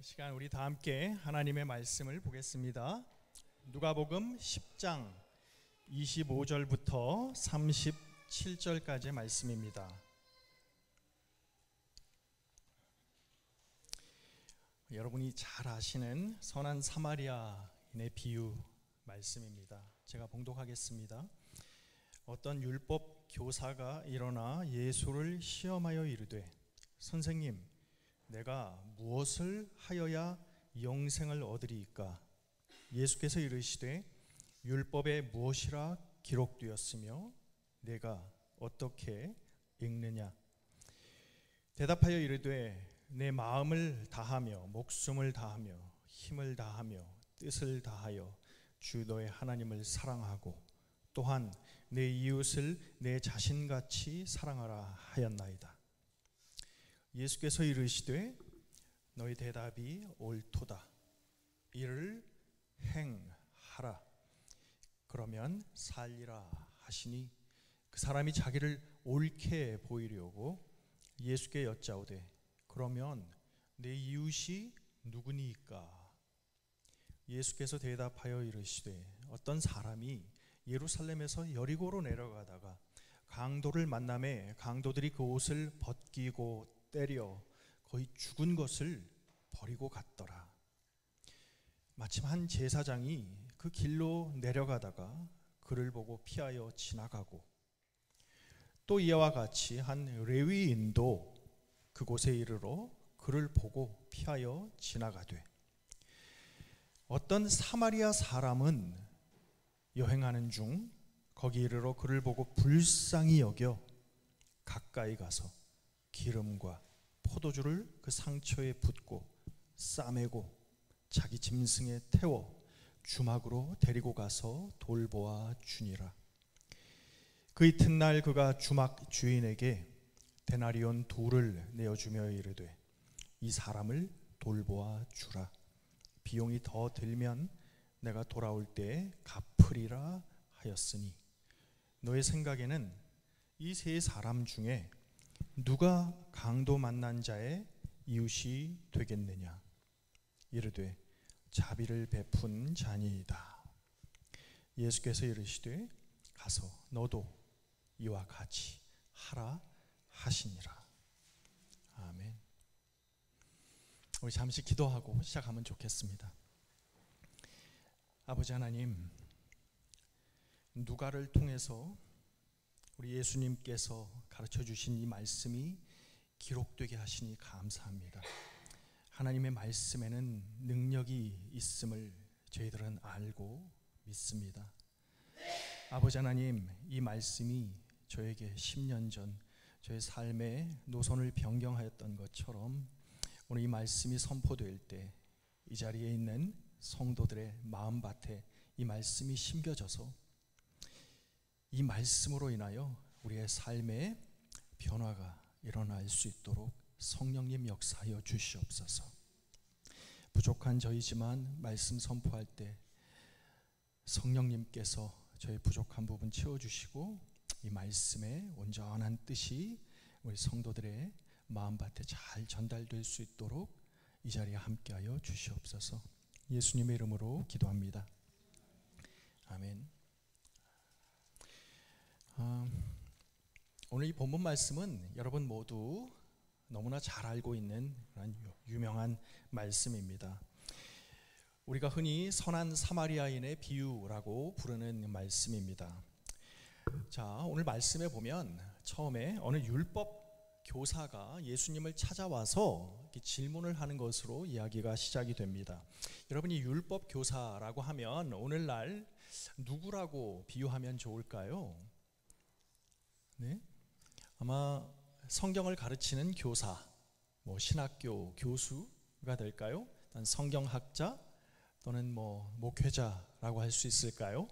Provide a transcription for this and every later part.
시간 우리 다 함께 하나님의 말씀을 보겠습니다. 누가복음 10장 25절부터 37절까지의 말씀입니다. 여러분이 잘 아시는 선한 사마리아인의 비유 말씀입니다. 제가 봉독하겠습니다. 어떤 율법 교사가 일어나 예수를 시험하여 이르되, 선생님, 내가 무엇을 하여야 영생을 얻으리이까? 예수께서 이르시되, 율법에 무엇이라 기록되었으며 내가 어떻게 읽느냐? 대답하여 이르되, 내 마음을 다하며 목숨을 다하며 힘을 다하며 뜻을 다하여 주 너의 하나님을 사랑하고 또한 내 이웃을 내 자신같이 사랑하라 하였나이다. 예수께서 이르시되, 너희 대답이 옳도다. 이를 행하라. 그러면 살리라 하시니, 그 사람이 자기를 옳게 보이려고 예수께 여짜오되, 그러면 내 이웃이 누구니이까? 예수께서 대답하여 이르시되, 어떤 사람이 예루살렘에서 여리고로 내려가다가 강도를 만나매 강도들이 그 옷을 벗기고 때려 거의 죽은 것을 버리고 갔더라. 마침 한 제사장이 그 길로 내려가다가 그를 보고 피하여 지나가고, 또 이와 같이 한 레위인도 그곳에 이르러 그를 보고 피하여 지나가되, 어떤 사마리아 사람은 여행하는 중 거기 이르러 그를 보고 불쌍히 여겨 가까이 가서 기름과 포도주를 그 상처에 붓고 싸매고 자기 짐승에 태워 주막으로 데리고 가서 돌보아 주니라. 그 이튿날 그가 주막 주인에게 데나리온 2를 내어주며 이르되, 이 사람을 돌보아 주라. 비용이 더 들면 내가 돌아올 때에 갚으리라 하였으니, 너의 생각에는 이 세 사람 중에 누가 강도 만난 자의 이웃이 되겠느냐? 이르되, 자비를 베푼 자니이다. 예수께서 이르시되, 가서 너도 이와 같이 하라 하시니라. 아멘. 우리 잠시 기도하고 시작하면 좋겠습니다. 아버지 하나님, 누가를 통해서 우리 예수님께서 가르쳐 주신 이 말씀이 기록되게 하시니 감사합니다. 하나님의 말씀에는 능력이 있음을 저희들은 알고 믿습니다. 아버지 하나님, 이 말씀이 저에게 10년 전 저의 삶의 노선을 변경하였던 것처럼 오늘 이 말씀이 선포될 때 이 자리에 있는 성도들의 마음밭에 이 말씀이 심겨져서 이 말씀으로 인하여 우리의 삶의 변화가 일어날 수 있도록 성령님 역사하여 주시옵소서. 부족한 저희지만 말씀 선포할 때 성령님께서 저희 부족한 부분 채워주시고 이 말씀의 온전한 뜻이 우리 성도들의 마음밭에 잘 전달될 수 있도록 이 자리에 함께하여 주시옵소서. 예수님의 이름으로 기도합니다. 아멘. 오늘 이 본문 말씀은 여러분 모두 너무나 잘 알고 있는 그런 유명한 말씀입니다. 우리가 흔히 선한 사마리아인의 비유라고 부르는 말씀입니다. 자, 오늘 말씀에 보면 처음에 어느 율법 교사가 예수님을 찾아와서 질문을 하는 것으로 이야기가 시작이 됩니다. 여러분이 율법 교사라고 하면 오늘날 누구라고 비유하면 좋을까요? 네? 아마 성경을 가르치는 교사, 신학교 교수가 될까요? 성경학자 또는 목회자라고 할 수 있을까요?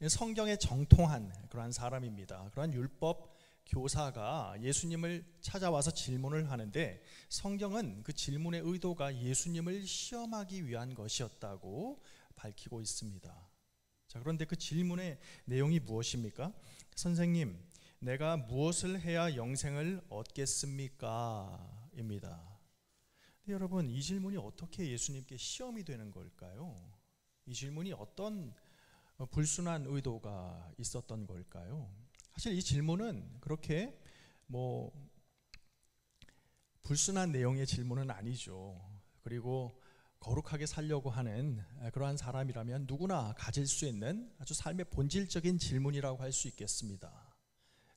성경에 정통한 그러한 사람입니다. 그러한 율법 교사가 예수님을 찾아와서 질문을 하는데, 성경은 그 질문의 의도가 예수님을 시험하기 위한 것이었다고 밝히고 있습니다. 자, 그런데 그 질문의 내용이 무엇입니까? 선생님, 내가 무엇을 해야 영생을 얻겠습니까? 입니다. 여러분, 이 질문이 어떻게 예수님께 시험이 되는 걸까요? 이 질문이 어떤 불순한 의도가 있었던 걸까요? 사실 이 질문은 그렇게 불순한 내용의 질문은 아니죠. 그리고 거룩하게 살려고 하는 그러한 사람이라면 누구나 가질 수 있는 아주 삶의 본질적인 질문이라고 할 수 있겠습니다.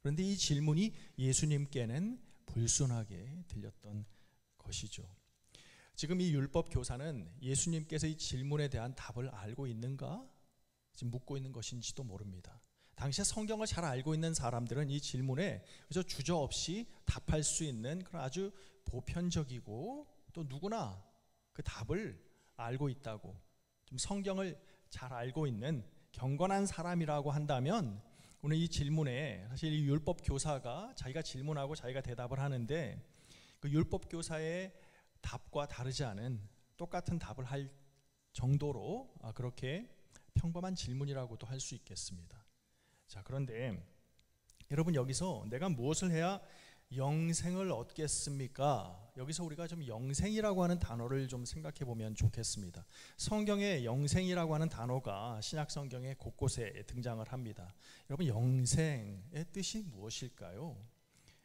그런데 이 질문이 예수님께는 불순하게 들렸던 것이죠. 지금 이 율법 교사는 예수님께서 이 질문에 대한 답을 알고 있는가? 지금 묻고 있는 것인지도 모릅니다. 당시에 성경을 잘 알고 있는 사람들은 이 질문에 그저 주저없이 답할 수 있는 그런 아주 보편적이고 또 누구나 그 답을 알고 있다고, 좀 성경을 잘 알고 있는 경건한 사람이라고 한다면 오늘 이 질문에 사실 이 율법 교사가 자기가 질문하고 자기가 대답을 하는데 그 율법 교사의 답과 다르지 않은 똑같은 답을 할 정도로 그렇게 평범한 질문이라고도 할 수 있겠습니다. 자, 그런데 여러분, 여기서 내가 무엇을 해야 영생을 얻겠습니까? 여기서 우리가 좀 영생이라고 하는 단어를 좀 생각해 보면 좋겠습니다. 성경에 영생이라고 하는 단어가 신약 성경에 곳곳에 등장을 합니다. 여러분, 영생의 뜻이 무엇일까요?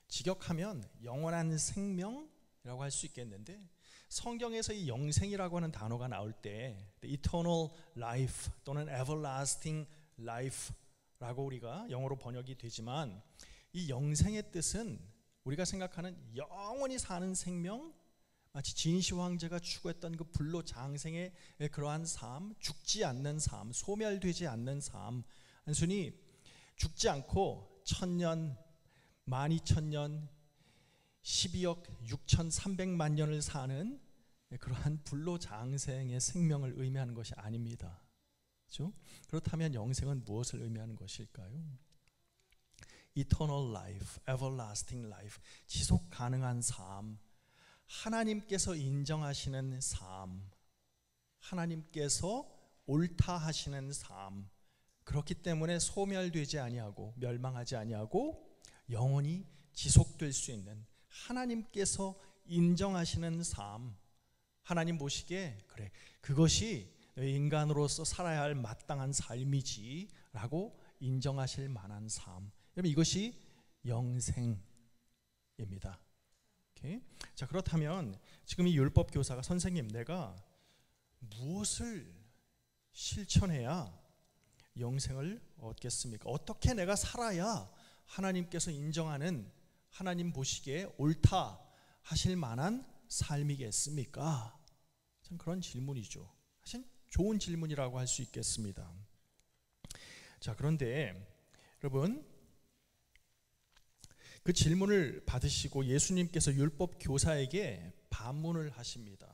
직역하면 영원한 생명이라고 할 수 있겠는데, 성경에서 이 영생이라고 하는 단어가 나올 때 eternal life 또는 everlasting life라고 우리가 영어로 번역이 되지만, 이 영생의 뜻은 우리가 생각하는 영원히 사는 생명, 마치 진시 황제가 추구했던 그 불로 장생의 그러한 삶, 죽지 않는 삶, 소멸되지 않는 삶, 단순히 죽지 않고 1000년, 12000년, 12억 6300만 년을 사는 그러한 불로 장생의 생명을 의미하는 것이 아닙니다. 그렇죠? 그렇다면 영생은 무엇을 의미하는 것일까요? Eternal life, everlasting life, 지속 가능한 삶, 하나님께서 인정하시는 삶, 하나님께서 옳다 하시는 삶, 그렇기 때문에 소멸되지 아니하고 멸망하지 아니하고 영원히 지속될 수 있는 하나님께서 인정하시는 삶, 하나님 보시기에 그래, 그것이 인간으로서 살아야 할 마땅한 삶이지 라고 인정하실 만한 삶, 여러분, 이것이 영생입니다. 오케이? 자, 그렇다면 지금 이 율법 교사가 선생님, 내가 무엇을 실천해야 영생을 얻겠습니까? 어떻게 내가 살아야 하나님께서 인정하는, 하나님 보시기에 옳다 하실 만한 삶이겠습니까? 참 그런 질문이죠. 사실 좋은 질문이라고 할 수 있겠습니다. 자, 그런데 여러분, 그 질문을 받으시고 예수님께서 율법 교사에게 반문을 하십니다.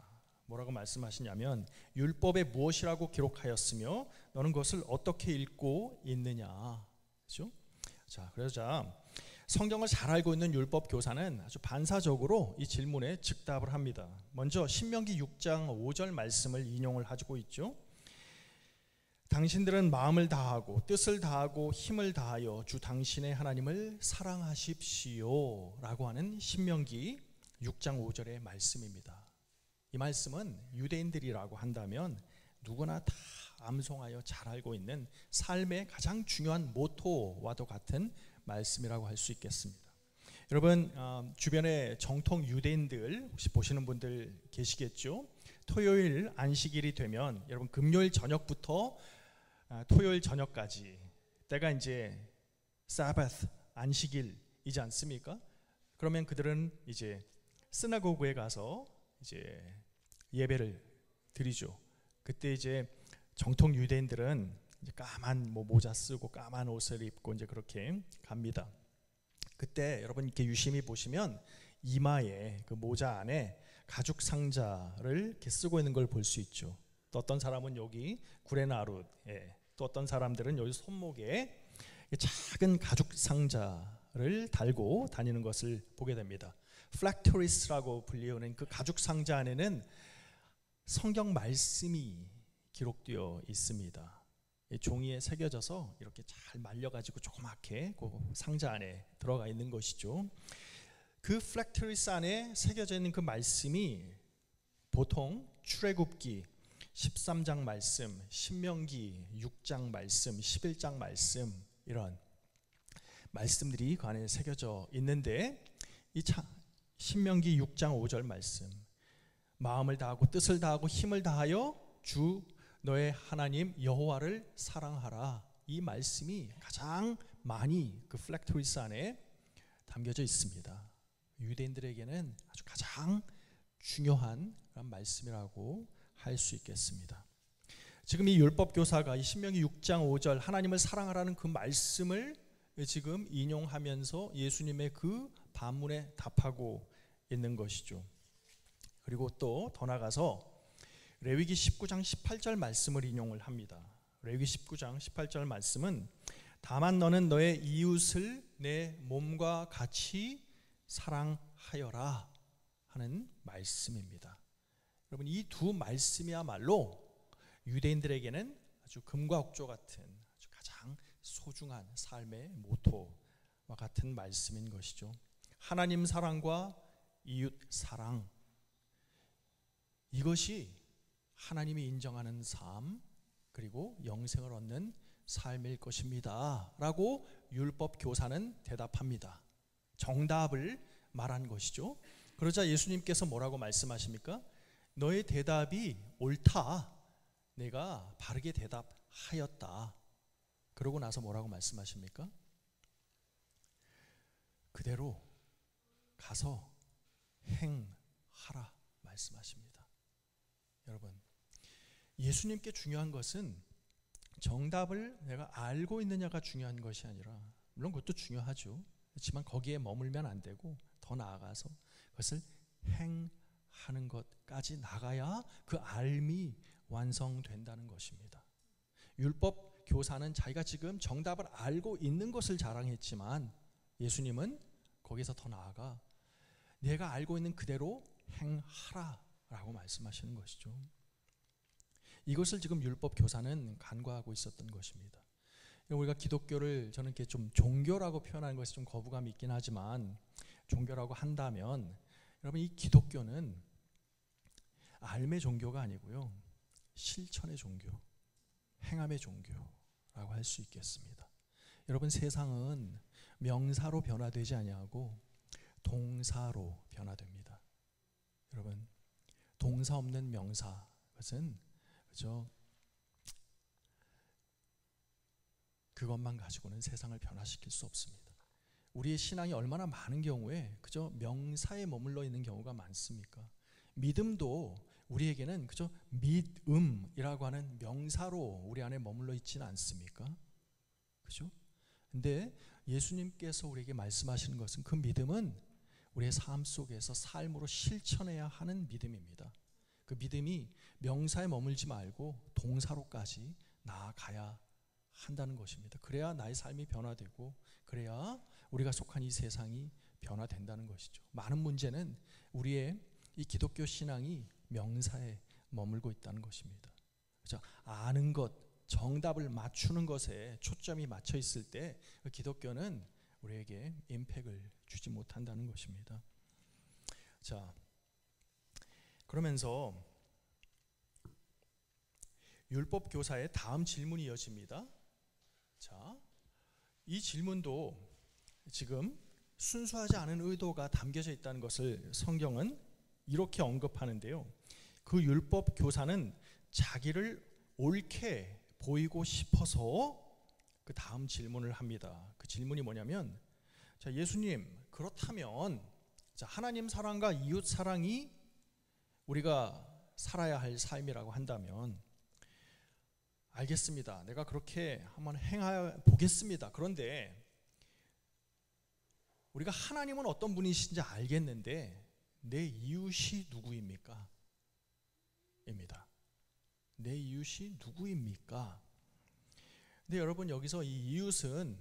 뭐라고 말씀하시냐면, 율법에 무엇이라고 기록하였으며 너는 그것을 어떻게 읽고 있느냐. 그렇죠? 자, 그러자 성경을 잘 알고 있는 율법 교사는 아주 반사적으로 이 질문에 즉답을 합니다. 먼저 신명기 6장 5절 말씀을 인용을 하고 있죠. 당신들은 마음을 다하고 뜻을 다하고 힘을 다하여 주 당신의 하나님을 사랑하십시오 라고 하는 신명기 6장 5절의 말씀입니다. 이 말씀은 유대인들이라고 한다면 누구나 다 암송하여 잘 알고 있는 삶의 가장 중요한 모토와도 같은 말씀이라고 할 수 있겠습니다. 여러분, 주변에 정통 유대인들 혹시 보시는 분들 계시겠죠? 토요일 안식일이 되면 여러분, 금요일 저녁부터 토요일 저녁까지 때가 이제 사바스, 안식일이지 않습니까? 그러면 그들은 이제 시나고그에 가서 이제 예배를 드리죠. 그때 이제 정통 유대인들은 이제 까만 모자 쓰고 까만 옷을 입고 이제 그렇게 갑니다. 그때 여러분 이렇게 유심히 보시면 이마에 그 모자 안에 가죽 상자를 이렇게 쓰고 있는 걸 볼 수 있죠. 또 어떤 사람은 여기 구레나룻에, 또 어떤 사람들은 여기 손목에 작은 가죽 상자를 달고 다니는 것을 보게 됩니다. 플렉토리스라고 불리우는 그 가죽 상자 안에는 성경 말씀이 기록되어 있습니다. 종이에 새겨져서 이렇게 잘 말려가지고 조그맣게 그 상자 안에 들어가 있는 것이죠. 그 플렉토리스 안에 새겨져 있는 그 말씀이 보통 출애굽기 13장 말씀, 신명기 6장 말씀, 11장 말씀, 이런 말씀들이 그 안에 새겨져 있는데, 이 신명기 6장 5절 말씀, 마음을 다하고 뜻을 다하고 힘을 다하여 주 너의 하나님 여호와를 사랑하라, 이 말씀이 가장 많이 그 플렉토리스 안에 담겨져 있습니다. 유대인들에게는 아주 가장 중요한 그런 말씀이라고 할 수 있겠습니다. 지금 이 율법교사가 이 신명기 6장 5절 하나님을 사랑하라는 그 말씀을 지금 인용하면서 예수님의 그 반문에 답하고 있는 것이죠. 그리고 또 더 나가서 레위기 19장 18절 말씀을 인용을 합니다. 레위기 19장 18절 말씀은 다만 너는 너의 이웃을 내 몸과 같이 사랑하여라 하는 말씀입니다. 여러분, 이 두 말씀이야말로 유대인들에게는 아주 금과 옥조 같은 아주 가장 소중한 삶의 모토와 같은 말씀인 것이죠. 하나님 사랑과 이웃 사랑, 이것이 하나님이 인정하는 삶, 그리고 영생을 얻는 삶일 것입니다 라고 율법 교사는 대답합니다. 정답을 말한 것이죠. 그러자 예수님께서 뭐라고 말씀하십니까? 너의 대답이 옳다, 내가 바르게 대답하였다. 그러고 나서 뭐라고 말씀하십니까? 그대로 가서 행하라 말씀하십니다. 여러분, 예수님께 중요한 것은 정답을 내가 알고 있느냐가 중요한 것이 아니라, 물론 그것도 중요하죠. 그렇지만 거기에 머물면 안 되고 더 나아가서 그것을 행하는 것까지 나가야 그 알미 완성된다는 것입니다. 율법 교사는 자기가 지금 정답을 알고 있는 것을 자랑했지만, 예수님은 거기서 더 나아가 내가 알고 있는 그대로 행하라 라고 말씀하시는 것이죠. 이것을 지금 율법 교사는 간과하고 있었던 것입니다. 우리가 기독교를, 저는 이렇게 좀 종교라고 표현하는 것이 좀 거부감이 있긴 하지만, 종교라고 한다면 여러분, 이 기독교는 알의 종교가 아니고요, 실천의 종교, 행함의 종교라고 할 수 있겠습니다. 여러분, 세상은 명사로 변화되지 아니하고 동사로 변화됩니다. 여러분, 동사 없는 명사, 그것은 그죠? 그것만 가지고는 세상을 변화시킬 수 없습니다. 우리의 신앙이 얼마나 많은 경우에 그저 명사에 머물러 있는 경우가 많습니까? 믿음도 우리에게는 그저 믿음이라고 하는 명사로 우리 안에 머물러 있지는 않습니까? 그죠? 근데 예수님께서 우리에게 말씀하시는 것은 그 믿음은 우리의 삶 속에서 삶으로 실천해야 하는 믿음입니다. 그 믿음이 명사에 머물지 말고 동사로까지 나아가야 한다는 것입니다. 그래야 나의 삶이 변화되고, 그래야 우리가 속한 이 세상이 변화된다는 것이죠. 많은 문제는 우리의 이 기독교 신앙이 명사에 머물고 있다는 것입니다. 그렇죠? 아는 것, 정답을 맞추는 것에 초점이 맞춰 있을 때 그 기독교는 우리에게 임팩을 주지 못한다는 것입니다. 자, 그러면서 율법 교사의 다음 질문이 이어집니다. 자, 이 질문도 지금 순수하지 않은 의도가 담겨져 있다는 것을 성경은 이렇게 언급하는데요. 그 율법 교사는 자기를 옳게 보이고 싶어서 그 다음 질문을 합니다. 그 질문이 뭐냐면, 자, 예수님, 그렇다면 자, 하나님 사랑과 이웃 사랑이 우리가 살아야 할 삶이라고 한다면, 알겠습니다. 내가 그렇게 한번 행해 보겠습니다. 그런데 우리가 하나님은 어떤 분이신지 알겠는데 내 이웃이 누구입니까? 입니다. 내 이웃이 누구입니까? 근데 여러분, 여기서 이 이웃은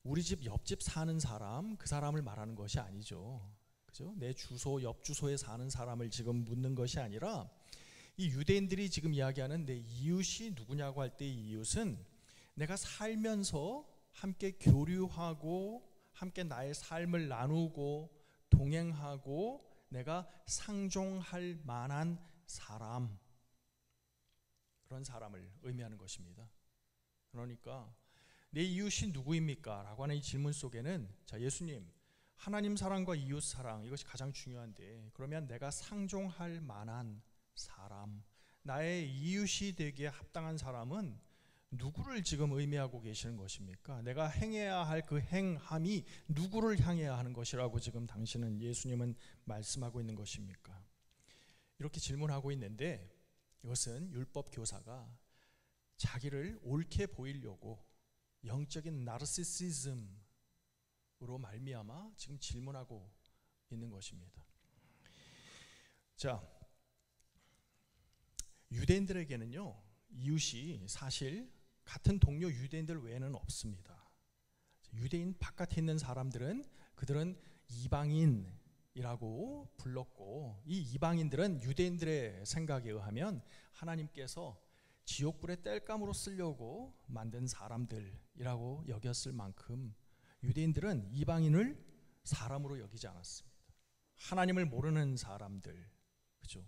우리 집 옆집 사는 사람, 그 사람을 말하는 것이 아니죠. 그죠? 내 주소, 옆 주소에 사는 사람을 지금 묻는 것이 아니라, 이 유대인들이 지금 이야기하는 내 이웃이 누구냐고 할 때 이 이웃은 내가 살면서 함께 교류하고 함께 나의 삶을 나누고 동행하고 내가 상종할 만한 사람, 그런 사람을 의미하는 것입니다. 그러니까 내 이웃이 누구입니까? 라고 하는 이 질문 속에는, 자, 예수님, 하나님 사랑과 이웃 사랑, 이것이 가장 중요한데, 그러면 내가 상종할 만한 사람, 나의 이웃이 되기에 합당한 사람은 누구를 지금 의미하고 계시는 것입니까? 내가 행해야 할 그 행함이 누구를 향해야 하는 것이라고 지금 당신은, 예수님은 말씀하고 있는 것입니까? 이렇게 질문하고 있는데, 이것은 율법 교사가 자기를 옳게 보이려고 영적인 나르시시즘으로 말미암아 지금 질문하고 있는 것입니다. 자, 유대인들에게는요, 이웃이 사실 같은 동료 유대인들 외에는 없습니다. 유대인 바깥에 있는 사람들은 그들은 이방인이라고 불렀고, 이 이방인들은 유대인들의 생각에 의하면 하나님께서 지옥불의 땔감으로 쓰려고 만든 사람들이라고 여겼을 만큼 유대인들은 이방인을 사람으로 여기지 않았습니다. 하나님을 모르는 사람들, 그죠?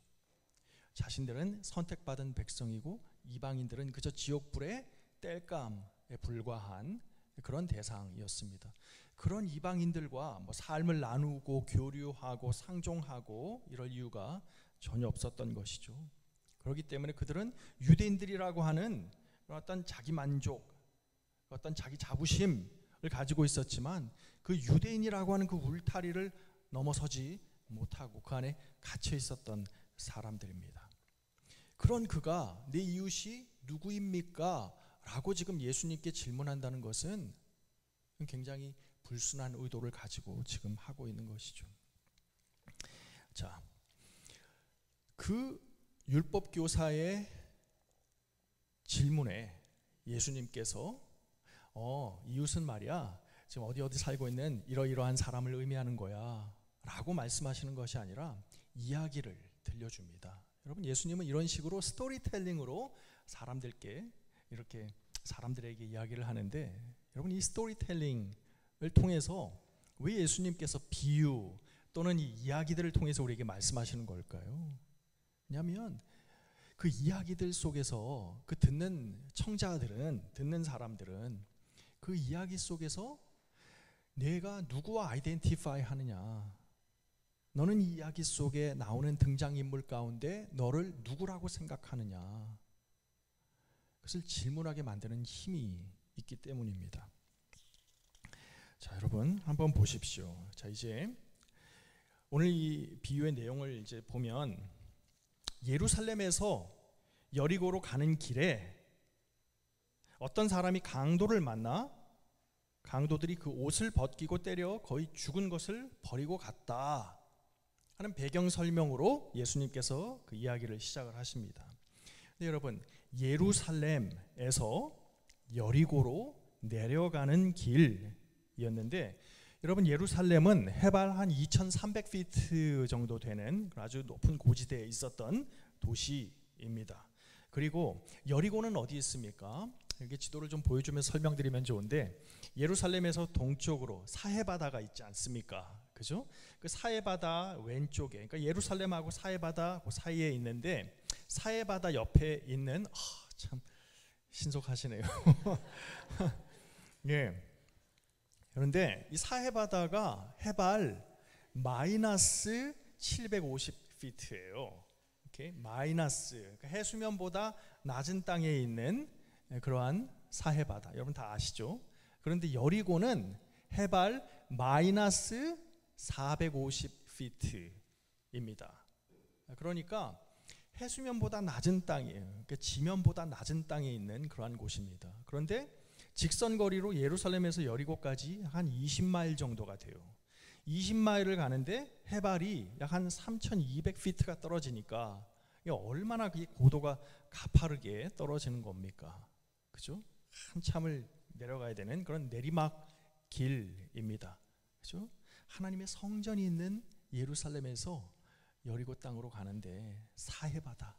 자신들은 선택받은 백성이고 이방인들은 그저 지옥불의 땔감에 불과한 그런 대상이었습니다. 그런 이방인들과 뭐 삶을 나누고 교류하고 상종하고 이럴 이유가 전혀 없었던 것이죠. 그렇기 때문에 그들은 유대인들이라고 하는 어떤 자기 만족, 어떤 자기 자부심을 가지고 있었지만, 그 유대인이라고 하는 그 울타리를 넘어서지 못하고 그 안에 갇혀 있었던 사람들입니다. 그런 그가 내 이웃이 누구입니까? 라고 지금 예수님께 질문한다는 것은 굉장히 불순한 의도를 가지고 지금 하고 있는 것이죠. 자, 그 율법 교사의 질문에 예수님께서 이웃은 말이야, 지금 어디 살고 있는 이러이러한 사람을 의미하는 거야 라고 말씀하시는 것이 아니라 이야기를 들려줍니다. 여러분, 예수님은 이런 식으로 스토리텔링으로 사람들에게 이야기를 하는데, 여러분, 이 스토리텔링을 통해서 왜 예수님께서 비유 또는 이 이야기들을 통해서 우리에게 말씀하시는 걸까요? 왜냐하면 그 이야기들 속에서 그 듣는 사람들은 그 이야기 속에서 내가 누구와 아이덴티파이 하느냐, 너는 이 이야기 속에 나오는 등장인물 가운데 너를 누구라고 생각하느냐, 그것을 질문하게 만드는 힘이 있기 때문입니다. 자, 여러분 한번 보십시오. 자, 이제 오늘 이 비유의 내용을 이제 보면, 예루살렘에서 여리고로 가는 길에 어떤 사람이 강도를 만나 강도들이 그 옷을 벗기고 때려 거의 죽은 것을 버리고 갔다 하는 배경 설명으로 예수님께서 그 이야기를 시작을 하십니다. 근데 여러분, 예루살렘에서 여리고로 내려가는 길이었는데, 여러분, 예루살렘은 해발 한 2300피트 정도 되는 아주 높은 고지대에 있었던 도시입니다. 그리고 여리고는 어디 있습니까? 이렇게 지도를 좀 보여주면서 설명드리면 좋은데, 예루살렘에서 동쪽으로 사해바다가 있지 않습니까? 그죠? 그 사해바다 왼쪽에, 그러니까 예루살렘하고 사해바다 그 사이에 있는데, 사해바다 옆에 있는, 참 신속하시네요. 예. 그런데 이 사해바다가 해발 마이너스 750피트예요. 이렇게 마이너스, 그러니까 해수면보다 낮은 땅에 있는 그러한 사해바다, 여러분 다 아시죠? 그런데 여리고는 해발 마이너스 450피트입니다. 그러니까 해수면보다 낮은 땅이에요. 그러니까 지면보다 낮은 땅에 있는 그러한 곳입니다. 그런데 직선거리로 예루살렘에서 여리고까지 한 20마일 정도가 돼요. 20마일을 가는데 해발이 약 한 3200피트가 떨어지니까 얼마나 그 고도가 가파르게 떨어지는 겁니까? 그죠? 한참을 내려가야 되는 그런 내리막 길입니다. 그죠? 하나님의 성전이 있는 예루살렘에서 여리고 땅으로 가는데, 사해바다,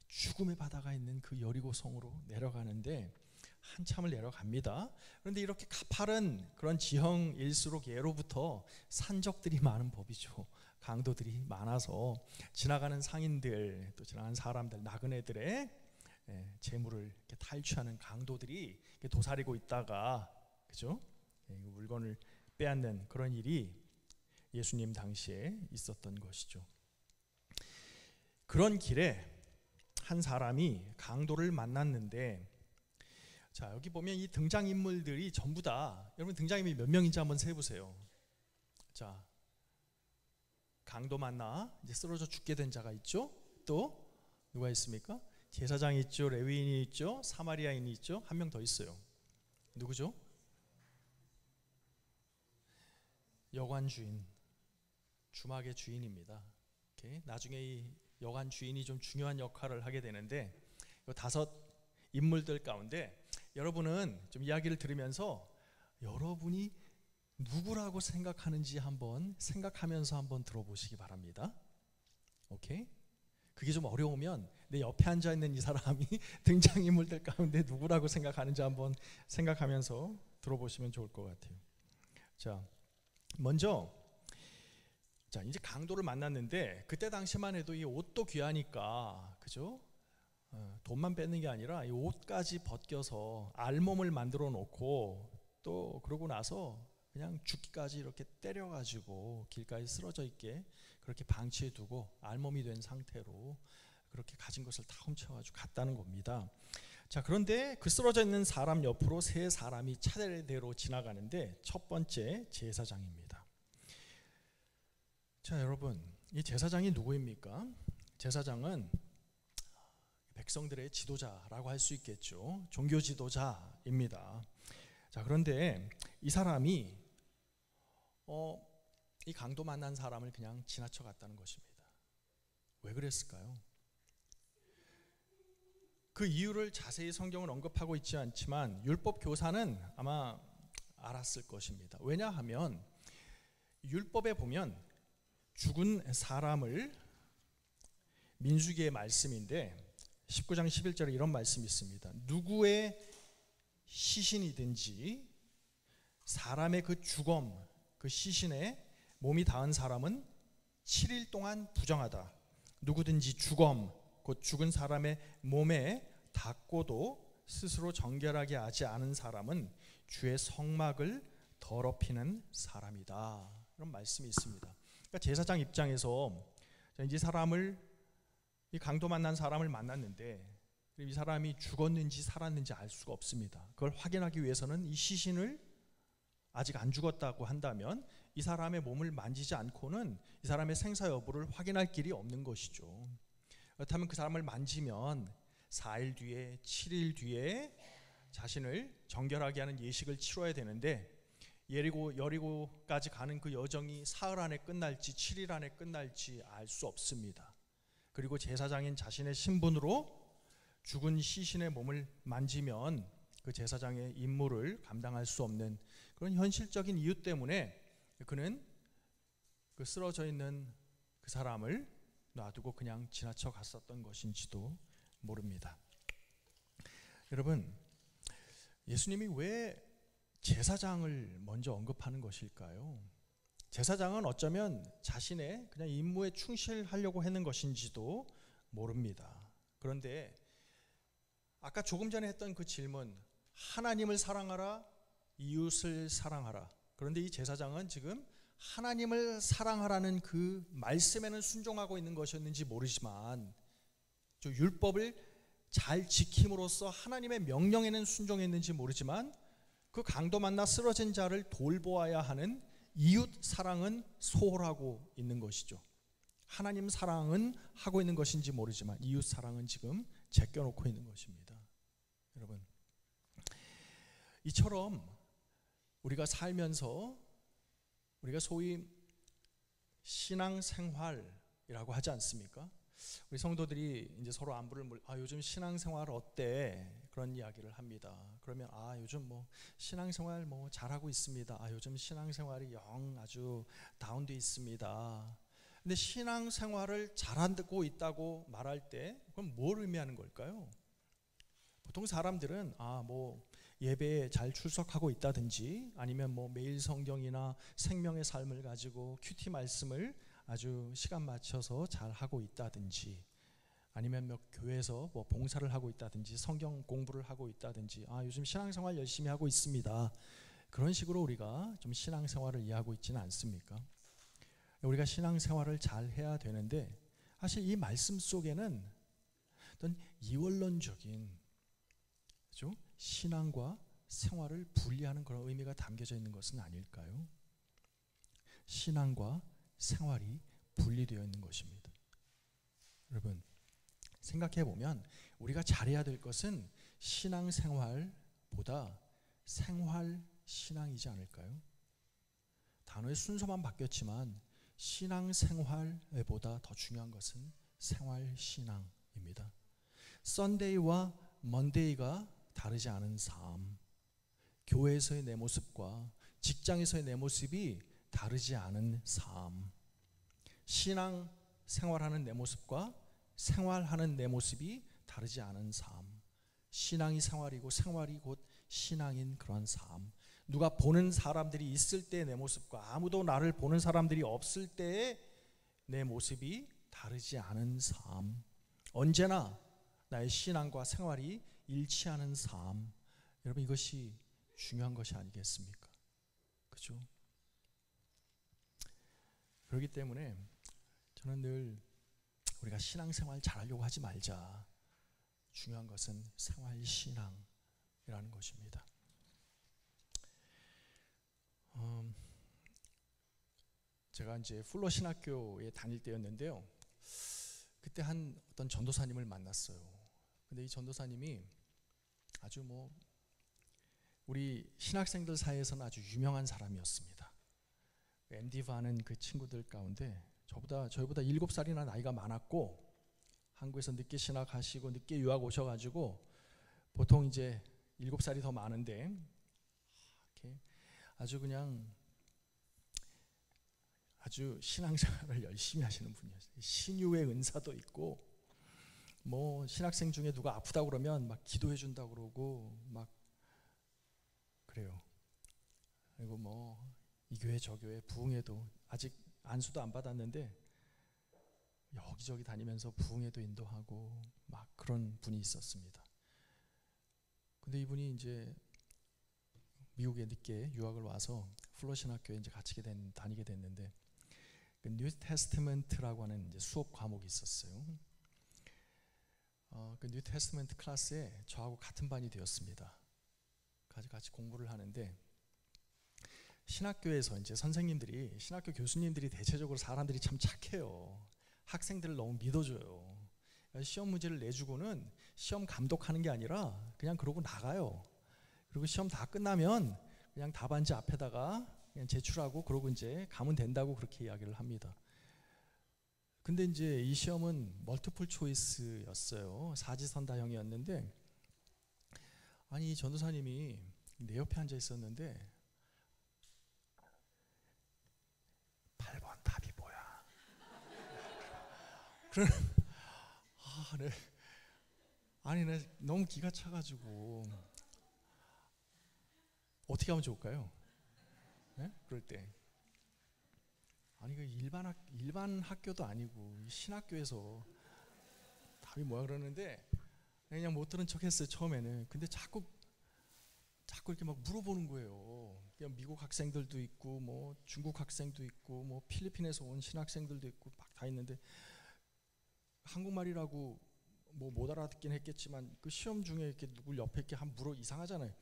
죽음의 바다가 있는 그 여리고 성으로 내려가는데 한참을 내려갑니다. 그런데 이렇게 가파른 그런 지형일수록 예로부터 산적들이 많은 법이죠. 강도들이 많아서 지나가는 상인들, 또 지나가는 사람들, 나그네들의 재물을 이렇게 탈취하는 강도들이 이렇게 도사리고 있다가, 그죠? 물건을 빼앗는 그런 일이 예수님 당시에 있었던 것이죠. 그런 길에 한 사람이 강도를 만났는데, 자, 여기 보면 이 등장인물들이 전부 다, 여러분 등장인물이 몇 명인지 한번 세보세요. 자, 강도 만나 이제 쓰러져 죽게 된 자가 있죠. 또 누가 있습니까? 제사장이 있죠, 레위인이 있죠, 사마리아인이 있죠. 한 명 더 있어요. 누구죠? 여관 주인, 주막의 주인입니다. 나중에 이 여관 주인이 좀 중요한 역할을 하게 되는데, 이 5 인물들 가운데 여러분은 좀 이야기를 들으면서 여러분이 누구라고 생각하는지 한번 생각하면서 한번 들어보시기 바랍니다. 오케이? 그게 좀 어려우면 내 옆에 앉아 있는 이 사람이 등장인물들 가운데 누구라고 생각하는지 한번 생각하면서 들어보시면 좋을 것 같아요. 자, 먼저 자, 이제 강도를 만났는데, 그때 당시만 해도 이 옷도 귀하니까, 그죠? 돈만 뺏는 게 아니라 이 옷까지 벗겨서 알몸을 만들어 놓고, 또 그러고 나서 그냥 죽기까지 이렇게 때려가지고 길가에 쓰러져 있게 그렇게 방치해 두고 알몸이 된 상태로 그렇게 가진 것을 다 훔쳐가지고 갔다는 겁니다. 자, 그런데 그 쓰러져 있는 사람 옆으로 3 사람이 차례대로 지나가는데, 첫 번째 제사장입니다. 자, 여러분, 이 제사장이 누구입니까? 제사장은 백성들의 지도자라고 할 수 있겠죠. 종교 지도자입니다. 자, 그런데 이 사람이 이 강도 만난 사람을 그냥 지나쳐 갔다는 것입니다. 왜 그랬을까요? 그 이유를 자세히 성경은 언급하고 있지 않지만 율법 교사는 아마 알았을 것입니다. 왜냐하면 율법에 보면 죽은 사람을, 민수기의 말씀인데 19장 11절에 이런 말씀이 있습니다. 누구의 시신이든지 사람의 그 주검, 그 시신에 몸이 닿은 사람은 7일 동안 부정하다. 누구든지 주검, 곧 죽은 사람의 몸에 닿고도 스스로 정결하게 하지 않은 사람은 주의 성막을 더럽히는 사람이다. 이런 말씀이 있습니다. 그러니까 제사장 입장에서 이 사람을, 이 강도 만난 사람을 만났는데 이 사람이 죽었는지 살았는지 알 수가 없습니다. 그걸 확인하기 위해서는 이 시신을 아직 안 죽었다고 한다면 이 사람의 몸을 만지지 않고는 이 사람의 생사 여부를 확인할 길이 없는 것이죠. 그렇다면 그 사람을 만지면 4일 뒤에, 7일 뒤에 자신을 정결하게 하는 예식을 치러야 되는데, 여리고까지 가는 그 여정이 사흘 안에 끝날지 7일 안에 끝날지 알 수 없습니다. 그리고 제사장인 자신의 신분으로 죽은 시신의 몸을 만지면 그 제사장의 임무를 감당할 수 없는 그런 현실적인 이유 때문에 그는 그 쓰러져 있는 그 사람을 놔두고 그냥 지나쳐 갔었던 것인지도 모릅니다. 여러분, 예수님이 왜 제사장을 먼저 언급하는 것일까요? 제사장은 어쩌면 자신의 그냥 임무에 충실하려고 하는 것인지도 모릅니다. 그런데 아까 조금 전에 했던 그 질문, 하나님을 사랑하라, 이웃을 사랑하라. 그런데 이 제사장은 지금 하나님을 사랑하라는 그 말씀에는 순종하고 있는 것이었는지 모르지만 율법을 잘 지킴으로써 하나님의 명령에는 순종했는지 모르지만 그 강도 만나 쓰러진 자를 돌보아야 하는 이웃 사랑은 소홀하고 있는 것이죠. 하나님 사랑은 하고 있는 것인지 모르지만 이웃 사랑은 지금 제껴놓고 있는 것입니다. 여러분, 이처럼 우리가 살면서 우리가 소위 신앙생활이라고 하지 않습니까? 우리 성도들이 이제 서로 안부를 요즘 신앙생활 어때? 그런 이야기를 합니다. 그러면 요즘 뭐 신앙생활 뭐 잘하고 있습니다. 요즘 신앙생활이 영 아주 다운돼 있습니다. 근데 신앙생활을 잘하고 있다고 말할 때 그럼 뭘 의미하는 걸까요? 보통 사람들은 뭐 예배에 잘 출석하고 있다든지 아니면 뭐 매일 성경이나 생명의 삶을 가지고 큐티 말씀을 아주 시간 맞춰서 잘 하고 있다든지, 아니면 뭐 교회에서 뭐 봉사를 하고 있다든지, 성경 공부를 하고 있다든지, 요즘 신앙생활 열심히 하고 있습니다, 그런 식으로 우리가 좀 신앙생활을 이해하고 있지는 않습니까? 우리가 신앙생활을 잘 해야 되는데, 사실 이 말씀 속에는 어떤 이원론적인, 그렇죠? 신앙과 생활을 분리하는 그런 의미가 담겨져 있는 것은 아닐까요? 신앙과 생활이 분리되어 있는 것입니다. 여러분, 생각해 보면 우리가 잘해야 될 것은 신앙생활보다 생활신앙이지 않을까요? 단어의 순서만 바뀌었지만 신앙생활보다 더 중요한 것은 생활신앙입니다. 썬데이와 먼데이가 다르지 않은 삶, 교회에서의 내 모습과 직장에서의 내 모습이 다르지 않은 삶, 신앙 생활하는 내 모습과 생활하는 내 모습이 다르지 않은 삶, 신앙이 생활이고 생활이 곧 신앙인 그런 삶, 누가 보는 사람들이 있을 때의 내 모습과 아무도 나를 보는 사람들이 없을 때의 내 모습이 다르지 않은 삶, 언제나 나의 신앙과 생활이 일치하는 삶, 여러분, 이것이 중요한 것이 아니겠습니까? 그죠? 그렇기 때문에 저는 늘 우리가 신앙생활 잘하려고 하지 말자, 중요한 것은 생활신앙이라는 것입니다. 제가 이제 풀러 신학교에 다닐 때였는데요, 그때 한 어떤 전도사님을 만났어요. 근데 이 전도사님이 아주 우리 신학생들 사이에서는 아주 유명한 사람이었습니다. MD바는 그 친구들 가운데 저희보다 7살이나 나이가 많았고, 한국에서 늦게 신학하시고 늦게 유학 오셔가지고 보통 이제 7살이 더 많은데, 이렇게 아주 그냥 아주 신앙생활을 열심히 하시는 분이었어요. 신유의 은사도 있고, 신학생 중에 누가 아프다고 그러면 막 기도해 준다고 그러고 막 그래요. 그리고 이 교회 저 교회 부흥회도 아직 안수도 안 받았는데 여기저기 다니면서 부흥회도 인도하고 막 그런 분이 있었습니다. 근데 이분이 이제 미국에 늦게 유학을 와서 풀러 신학교에 이제 다니게 됐는데, 그 뉴 테스트먼트라고 하는 이제 수업 과목이 있었어요. 그 뉴 테스트먼트 클래스에 저하고 같은 반이 되었습니다. 같이 공부를 하는데, 신학교에서 이제 신학교 교수님들이 대체적으로 사람들이 참 착해요. 학생들을 너무 믿어줘요. 시험 문제를 내주고는 시험 감독하는 게 아니라 그냥 그러고 나가요. 그리고 시험 다 끝나면 그냥 답안지 앞에다가 그냥 제출하고 그러고 이제 가면 된다고 그렇게 이야기를 합니다. 근데 이제 이 시험은 멀티플 초이스였어요. 사지선다형이었는데, 이 전도사님이 내 옆에 앉아 있었는데 8번 답이 뭐야? 네. 너무 기가 차가지고 어떻게 하면 좋을까요? 네? 그럴 때 그 일반 학교도 아니고 신학교에서 답이 뭐야 그러는데 그냥 못 들은 척했어요 처음에는. 근데 자꾸 이렇게 막 물어보는 거예요. 그냥 미국 학생들도 있고 중국 학생도 있고 필리핀에서 온 신학생들도 있고 막 다 있는데, 한국말이라고 못 알아듣긴 했겠지만 그 시험 중에 이렇게 누굴 옆에 이렇게 이상하잖아요.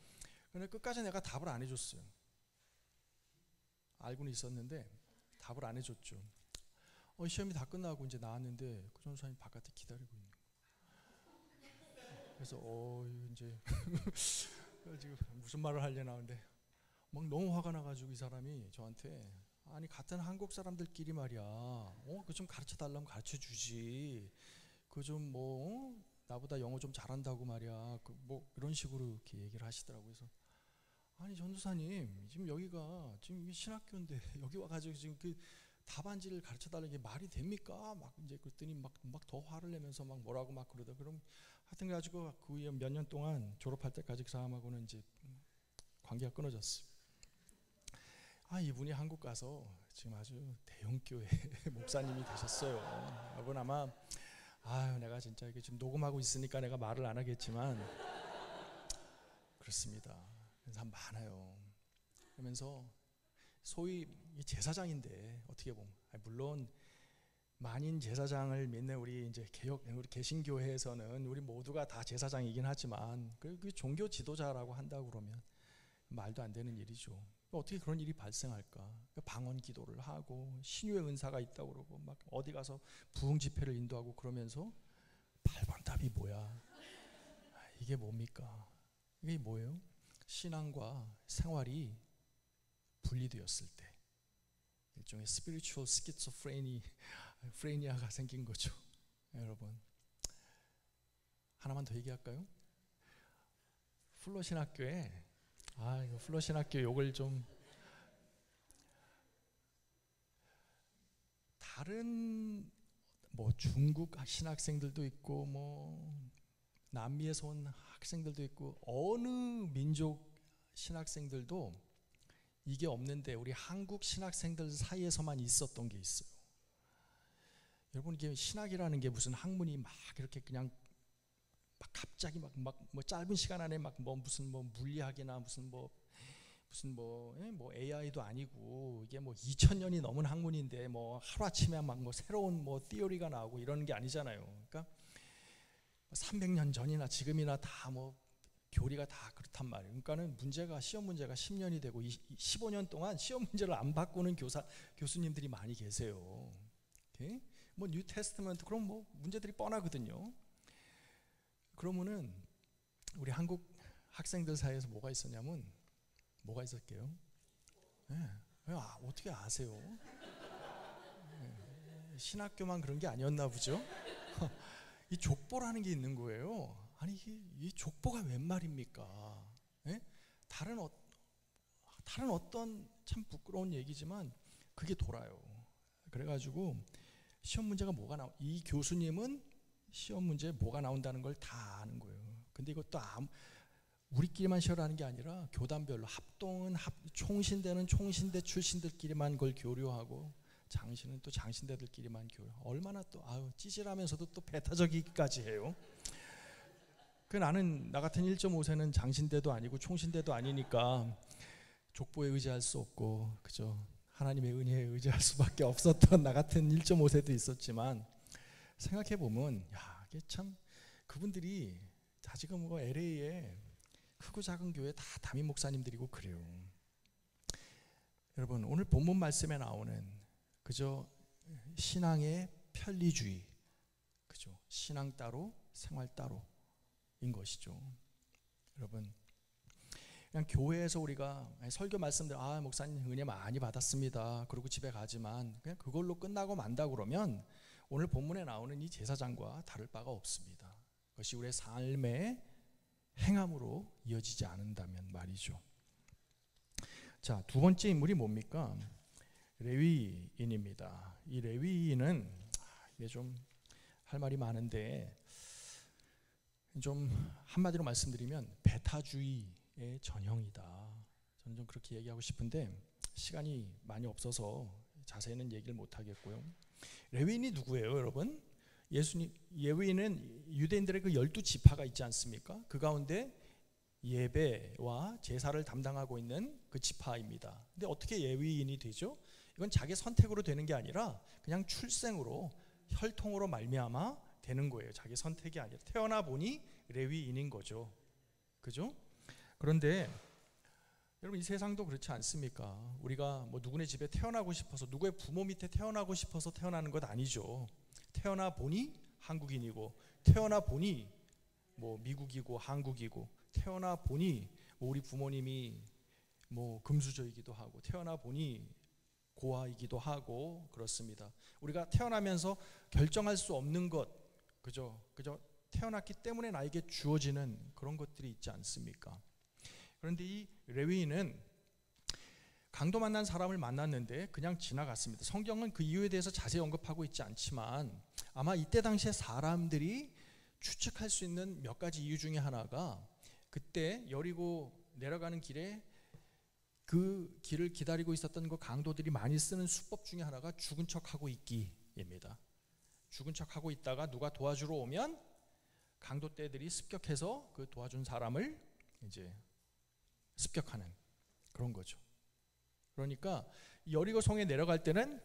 근데 끝까지 내가 답을 안 해줬어요. 알고는 있었는데 답을 안 해줬죠. 시험이 다 끝나고 이제 나왔는데 그 전사님 바깥에 기다리고 있는 거예요. 그래서 이제 지금 무슨 말을 하려나 하는데 막 너무 화가 나가지고 이 사람이 저한테, 같은 한국 사람들끼리 말이야, 그 좀 가르쳐 달라면 가르쳐 주지, 그 좀 나보다 영어 좀 잘한다고 말이야, 이런 식으로 이렇게 얘기를 하시더라고요. 그래서 전도사님, 지금 여기가 지금 신학교인데 여기 와가지고 지금 그 답안지를 가르쳐 달라는 게 말이 됩니까? 막 이제 그랬더니 막 더 화를 내면서 막 뭐라고 막 그러다. 그럼 하여튼 가지고 그 후에 몇 년 동안 졸업할 때까지 그 사람하고는 이제 관계가 끊어졌어요. 이분이 한국 가서 지금 아주 대형교회 목사님이 되셨어요. 여러분 아마 내가 진짜 이게 지금 녹음하고 있으니까 내가 말을 안 하겠지만 그렇습니다. 그런 사람 많아요. 그러면서 소위 제사장인데 어떻게 보면 물론 만인 제사장을 믿는 우리 이제 우리 개신교회에서는 우리 모두가 다 제사장이긴 하지만 그 종교 지도자라고 한다고 그러면 말도 안 되는 일이죠. 어떻게 그런 일이 발생할까? 방언 기도를 하고 신유의 은사가 있다고 그러고 막 어디 가서 부흥 집회를 인도하고 그러면서 8번 답이 뭐야? 이게 뭡니까? 이게 뭐예요? 신앙과 생활이 분리되었을 때 일종의 스피리추얼 스키조프레니아가 생긴 거죠. 여러분 하나만 더 얘기할까요? 플러신학교에 이거 플러신학교 욕을 좀 다른 뭐 중국 신학생들도 있고 뭐 남미에서 온 학생들도 있고 어느 민족 신학생들도 이게 없는데 우리 한국 신학생들 사이에서만 있었던 게 있어요. 여러분 이게 신학이라는 게 무슨 학문이 막 이렇게 그냥 막 갑자기 막 뭐 짧은 시간 안에 막 뭐 무슨 뭐 물리학이나 무슨 뭐 AI도 아니고 이게 뭐 2000년이 넘은 학문인데 뭐 하루아침에 막 뭐 새로운 뭐 티어리가 나오고 이러는 게 아니잖아요. 그러니까 300년 전이나 지금이나 다 뭐 교리가 다 그렇단 말이에요. 그러니까는 시험 문제가 10년이 되고 15년 동안 시험 문제를 안 바꾸는 교수님들이 많이 계세요. 오케이? 뭐 뉴 테스트먼트 그럼 뭐 문제들이 뻔하거든요. 그러면은 우리 한국 학생들 사이에서 뭐가 있었냐면 뭐가 있었게요? 어떻게 아세요? 신학교만 그런 게 아니었나 보죠. 이 족보라는 게 있는 거예요. 아니 이 족보가 웬 말입니까? 다른 어떤 참 부끄러운 얘기지만 그게 돌아요. 그래가지고 시험 문제가 뭐가 이 교수님은 시험 문제에 뭐가 나온다는 걸 다 아는 거예요. 근데 이것도 우리끼리만 시험하는 게 아니라 교단별로 합동은 총신대는 총신대 출신들끼리만 그걸 교류하고 장신은 또 장신대들끼리만 얼마나 또 찌질하면서도 또 배타적이기까지 해요. 나는 나 같은 1.5세는 장신대도 아니고 총신대도 아니니까 족보에 의지할 수 없고 그죠? 하나님의 은혜에 의지할 수밖에 없었던 나 같은 1.5세도 있었지만 생각해 보면 이게 참 그분들이 다 지금 뭐 LA에 크고 작은 교회 다 담임 목사님들이고 그래요. 여러분 오늘 본문 말씀에 나오는 그저 신앙의 편리주의, 그죠? 신앙 따로 생활 따로인 것이죠. 여러분 그냥 교회에서 우리가 설교 말씀들 목사님 은혜 많이 받았습니다. 그러고 집에 가지만 그냥 그걸로 끝나고 만다 그러면 오늘 본문에 나오는 이 제사장과 다를 바가 없습니다. 그것이 우리의 삶의 행함으로 이어지지 않는다면 말이죠. 자, 두 번째 인물이 뭡니까? 레위인입니다. 이 레위인은 이게 좀 할 말이 많은데 좀 한마디로 말씀드리면 배타주의의 전형이다. 저는 좀 그렇게 얘기하고 싶은데 시간이 많이 없어서 자세히는 얘기를 못 하겠고요. 레위인이 누구예요, 여러분? 레위인은 유대인들의 그 12지파가 있지 않습니까? 그 가운데 예배와 제사를 담당하고 있는 그 지파입니다. 근데 어떻게 레위인이 되죠? 이건 자기 선택으로 되는 게 아니라 그냥 출생으로 혈통으로 말미암아 되는 거예요. 자기 선택이 아니라 태어나 보니 레위인인 거죠. 그죠? 그런데 여러분 이 세상도 그렇지 않습니까? 우리가 뭐 누구네 집에 태어나고 싶어서 누구의 부모 밑에 태어나고 싶어서 태어나는 것 아니죠. 태어나 보니 한국인이고 태어나 보니 뭐 미국이고 한국이고 태어나 보니 뭐 우리 부모님이 뭐 금수저이기도 하고 태어나 보니 고아이기도 하고 그렇습니다. 우리가 태어나면서 결정할 수 없는 것 그저 태어났기 때문에 나에게 주어지는 그런 것들이 있지 않습니까? 그런데 이 레위인은 강도 만난 사람을 만났는데 그냥 지나갔습니다. 성경은 그 이유에 대해서 자세히 언급하고 있지 않지만 아마 이때 당시에 사람들이 추측할 수 있는 몇 가지 이유 중에 하나가 그때 여리고 내려가는 길에 그 길을 기다리고 있었던 그 강도들이 많이 쓰는 수법 중에 하나가 죽은 척하고 있기입니다. 죽은 척하고 있다가 누가 도와주러 오면 강도떼들이 습격해서 그 도와준 사람을 이제 습격하는 그런 거죠. 그러니까 여리고 성에 내려갈 때는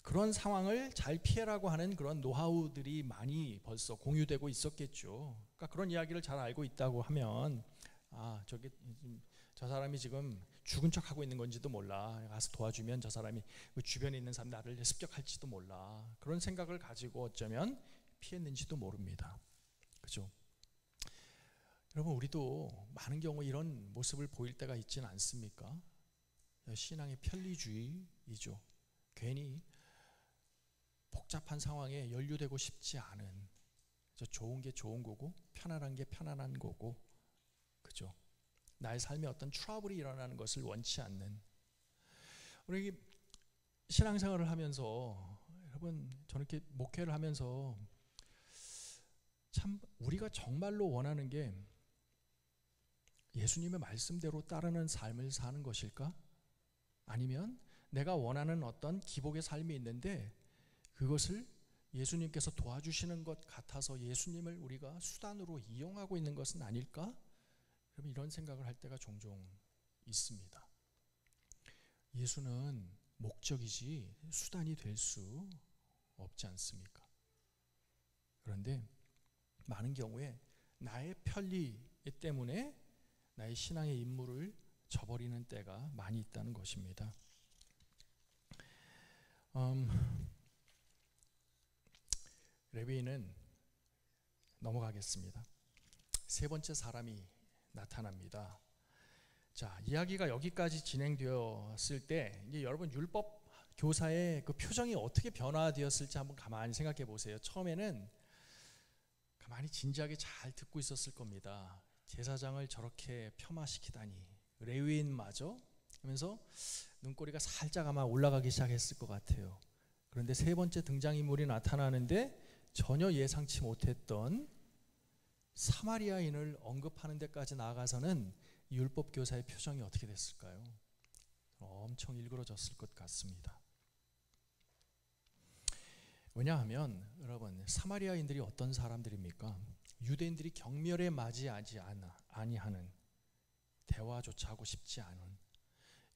그런 상황을 잘 피해라고 하는 그런 노하우들이 많이 벌써 공유되고 있었겠죠. 그러니까 그런 이야기를 잘 알고 있다고 하면 저 사람이 지금 죽은 척하고 있는 건지도 몰라. 가서 도와주면 저 사람이 그 주변에 있는 사람 나를 습격할지도 몰라. 그런 생각을 가지고 어쩌면 피했는지도 모릅니다. 그죠? 여러분, 우리도 많은 경우 이런 모습을 보일 때가 있지는 않습니까? 신앙의 편리주의이죠. 괜히 복잡한 상황에 연루되고 싶지 않은, 좋은 게 좋은 거고 편안한 게 편안한 거고, 그죠? 나의 삶에 어떤 트러블이 일어나는 것을 원치 않는, 우리 신앙생활을 하면서, 여러분, 저는 이렇게 목회를 하면서 참 우리가 정말로 원하는 게 예수님의 말씀대로 따르는 삶을 사는 것일까? 아니면 내가 원하는 어떤 기복의 삶이 있는데 그것을 예수님께서 도와주시는 것 같아서 예수님을 우리가 수단으로 이용하고 있는 것은 아닐까? 그럼 이런 생각을 할 때가 종종 있습니다. 예수는 목적이지 수단이 될 수 없지 않습니까? 그런데 많은 경우에 나의 편리 때문에 나의 신앙의 임무를 저버리는 때가 많이 있다는 것입니다. 레위인은 넘어가겠습니다. 세 번째 사람이 나타납니다. 자, 이야기가 여기까지 진행되었을 때 이제 여러분 율법 교사의 그 표정이 어떻게 변화되었을지 한번 가만히 생각해 보세요. 처음에는 가만히 진지하게 잘 듣고 있었을 겁니다. 제사장을 저렇게 폄하시키다니, 레위인마저 하면서 눈꼬리가 살짝 아마 올라가기 시작했을 것 같아요. 그런데 세 번째 등장인물이 나타나는데 전혀 예상치 못했던 사마리아인을 언급하는 데까지 나아가서는 율법 교사의 표정이 어떻게 됐을까요? 엄청 일그러졌을 것 같습니다. 왜냐하면 여러분, 사마리아인들이 어떤 사람들입니까? 유대인들이 경멸에 맞이하지 아니하는, 대화조차 하고 싶지 않은,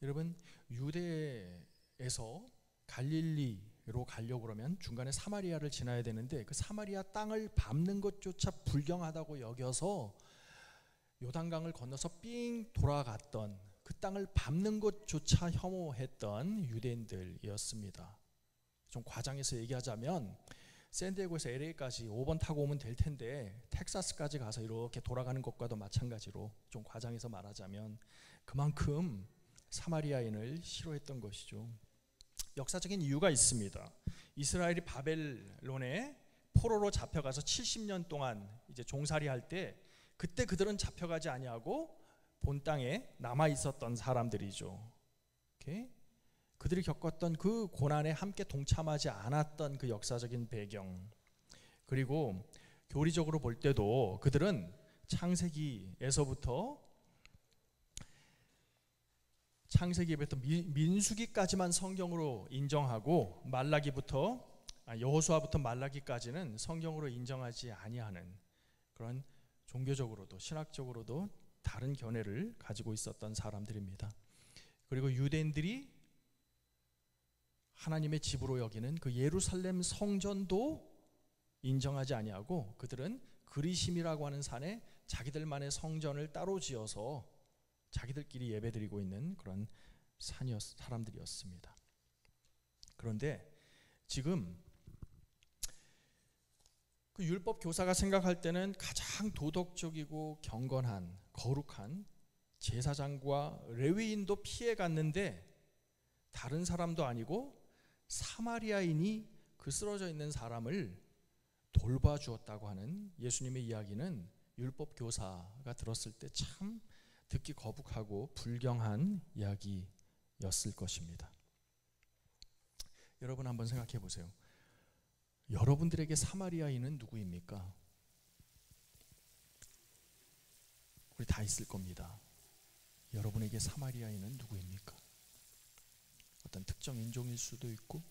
여러분, 유대에서 갈릴리로 가려고 그러면 중간에 사마리아를 지나야 되는데 그 사마리아 땅을 밟는 것조차 불경하다고 여겨서 요단강을 건너서 삥 돌아갔던, 그 땅을 밟는 것조차 혐오했던 유대인들이었습니다. 좀 과장해서 얘기하자면 샌디에고에서 LA까지 5번 타고 오면 될 텐데 텍사스까지 가서 이렇게 돌아가는 것과도 마찬가지로, 좀 과장해서 말하자면 그만큼 사마리아인을 싫어했던 것이죠. 역사적인 이유가 있습니다. 이스라엘이 바벨론에 포로로 잡혀가서 70년 동안 이제 종살이 할 때, 그때 그들은 잡혀가지 아니하고 본 땅에 남아 있었던 사람들이죠. 그들이 겪었던 그 고난에 함께 동참하지 않았던 그 역사적인 배경, 그리고 교리적으로 볼 때도 그들은 창세기부터 민수기까지만 성경으로 인정하고 여호수아부터 말라기까지는 성경으로 인정하지 아니하는, 그런 종교적으로도 신학적으로도 다른 견해를 가지고 있었던 사람들입니다. 그리고 유대인들이 하나님의 집으로 여기는 그 예루살렘 성전도 인정하지 아니하고 그들은 그리심이라고 하는 산에 자기들만의 성전을 따로 지어서 자기들끼리 예배드리고 있는 그런 사람들이었습니다. 그런데 지금 그 율법 교사가 생각할 때는 가장 도덕적이고 경건한, 거룩한 제사장과 레위인도 피해 갔는데 다른 사람도 아니고 사마리아인이 그 쓰러져 있는 사람을 돌봐주었다고 하는 예수님의 이야기는 율법 교사가 들었을 때 참 듣기 거북하고 불경한 이야기였을 것입니다. 여러분 한번 생각해 보세요. 여러분들에게 사마리아인은 누구입니까? 우리 다 있을 겁니다. 여러분에게 사마리아인은 누구입니까? 어떤 특정 인종일 수도 있고,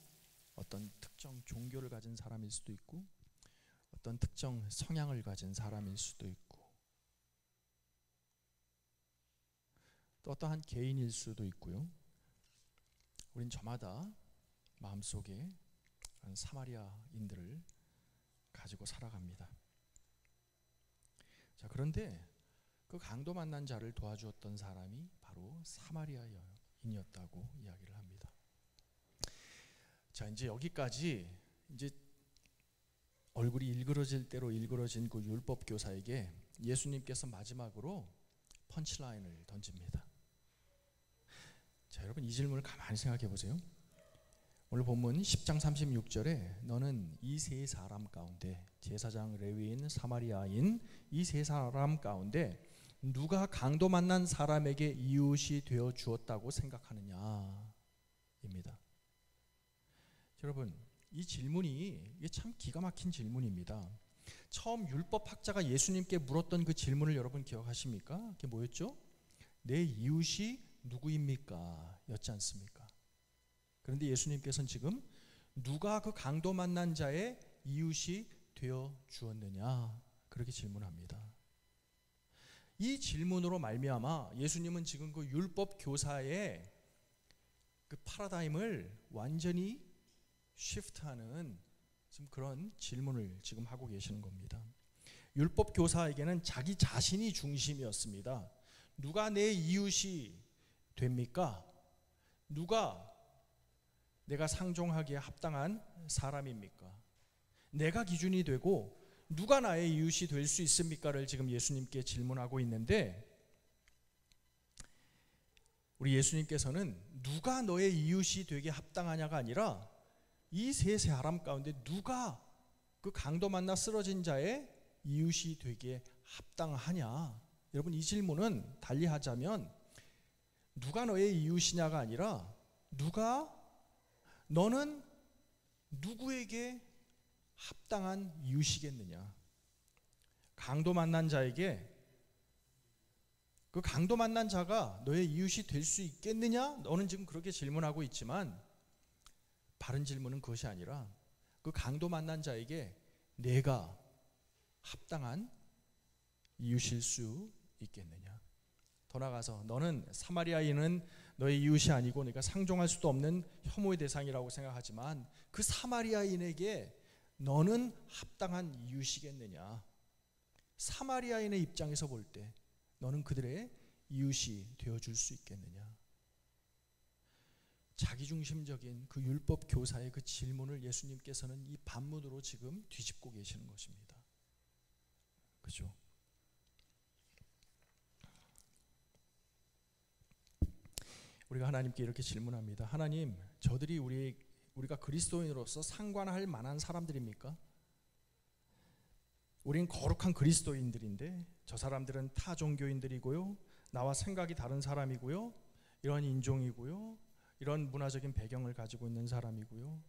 어떤 특정 종교를 가진 사람일 수도 있고, 어떤 특정 성향을 가진 사람일 수도 있고, 또 어떠한 개인일 수도 있고요. 우린 저마다 마음속에 그런 사마리아인들을 가지고 살아갑니다. 자, 그런데 그 강도 만난 자를 도와주었던 사람이 바로 사마리아인이었다고 이야기를 합니다. 자, 이제 여기까지 이제 얼굴이 일그러질 대로 일그러진 그 율법 교사에게 예수님께서 마지막으로 펀치라인을 던집니다. 자, 여러분 이 질문을 가만히 생각해 보세요. 오늘 본문 10장 36절에 너는 이 세 사람 가운데, 제사장, 레위인, 사마리아인 이 세 사람 가운데 누가 강도 만난 사람에게 이웃이 되어 주었다고 생각하느냐 입니다. 여러분, 이 질문이 이게 참 기가 막힌 질문입니다. 처음 율법학자가 예수님께 물었던 그 질문을 여러분 기억하십니까? 그게 뭐였죠? 내 이웃이 누구입니까? 였지 않습니까? 그런데 예수님께서는 지금 누가 그 강도 만난 자의 이웃이 되어 주었느냐 그렇게 질문합니다. 이 질문으로 말미암아 예수님은 지금 그 율법 교사의 그 파라다임을 완전히 시프트하는 지금 그런 질문을 지금 하고 계시는 겁니다. 율법 교사에게는 자기 자신이 중심이었습니다. 누가 내 이웃이 됩니까? 누가 내가 상종하기에 합당한 사람입니까? 내가 기준이 되고 누가 나의 이웃이 될 수 있습니까를 지금 예수님께 질문하고 있는데, 우리 예수님께서는 누가 너의 이웃이 되게 합당하냐가 아니라 이 세 사람 가운데 누가 그 강도 만나 쓰러진 자의 이웃이 되기에 합당하냐. 여러분 이 질문은 달리 하자면 누가 너의 이웃이냐가 아니라 너는 누구에게 합당한 이웃이겠느냐. 강도 만난 자에게 그 강도 만난 자가 너의 이웃이 될 수 있겠느냐? 너는 지금 그렇게 질문하고 있지만 바른 질문은 그것이 아니라 그 강도 만난 자에게 내가 합당한 이웃일 수 있겠느냐. 더 나아가서 너는 사마리아인은 너의 이웃이 아니고 네가 상종할 수도 없는 혐오의 대상이라고 생각하지만 그 사마리아인에게 너는 합당한 이웃이겠느냐. 사마리아인의 입장에서 볼 때 너는 그들의 이웃이 되어줄 수 있겠느냐. 자기중심적인 그 율법 교사의 그 질문을 예수님께서는 이 반문으로 지금 뒤집고 계시는 것입니다. 그죠? 우리가 하나님께 이렇게 질문합니다. 하나님, 저들이 우리가 그리스도인으로서 상관할 만한 사람들입니까? 우린 거룩한 그리스도인들인데 저 사람들은 타 종교인들이고요, 나와 생각이 다른 사람이고요, 이런 인종이고요, 이런 문화적인 배경을 가지고 있는 사람이고요,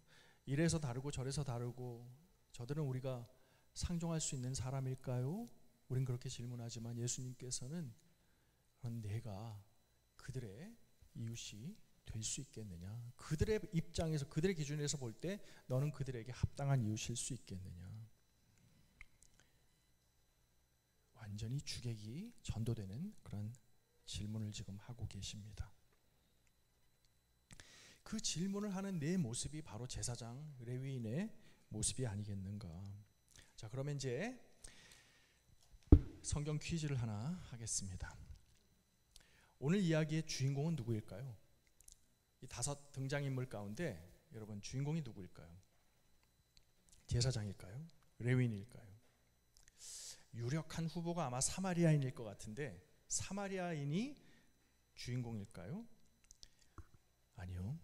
이래서 다르고 저래서 다르고 저들은 우리가 상종할 수 있는 사람일까요? 우린 그렇게 질문하지만 예수님께서는 그런 내가 그들의 이웃이 될 수 있겠느냐, 그들의 입장에서 그들의 기준에서 볼 때 너는 그들에게 합당한 이웃일 수 있겠느냐. 완전히 주객이 전도되는 그런 질문을 지금 하고 계십니다. 그 질문을 하는 내 모습이 바로 제사장 레위인의 모습이 아니겠는가. 자, 그러면 이제 성경 퀴즈를 하나 하겠습니다. 오늘 이야기의 주인공은 누구일까요? 이 5 등장인물 가운데 여러분 주인공이 누구일까요? 제사장일까요? 레위인일까요? 유력한 후보가 아마 사마리아인일 것 같은데 사마리아인이 주인공일까요? 아니요.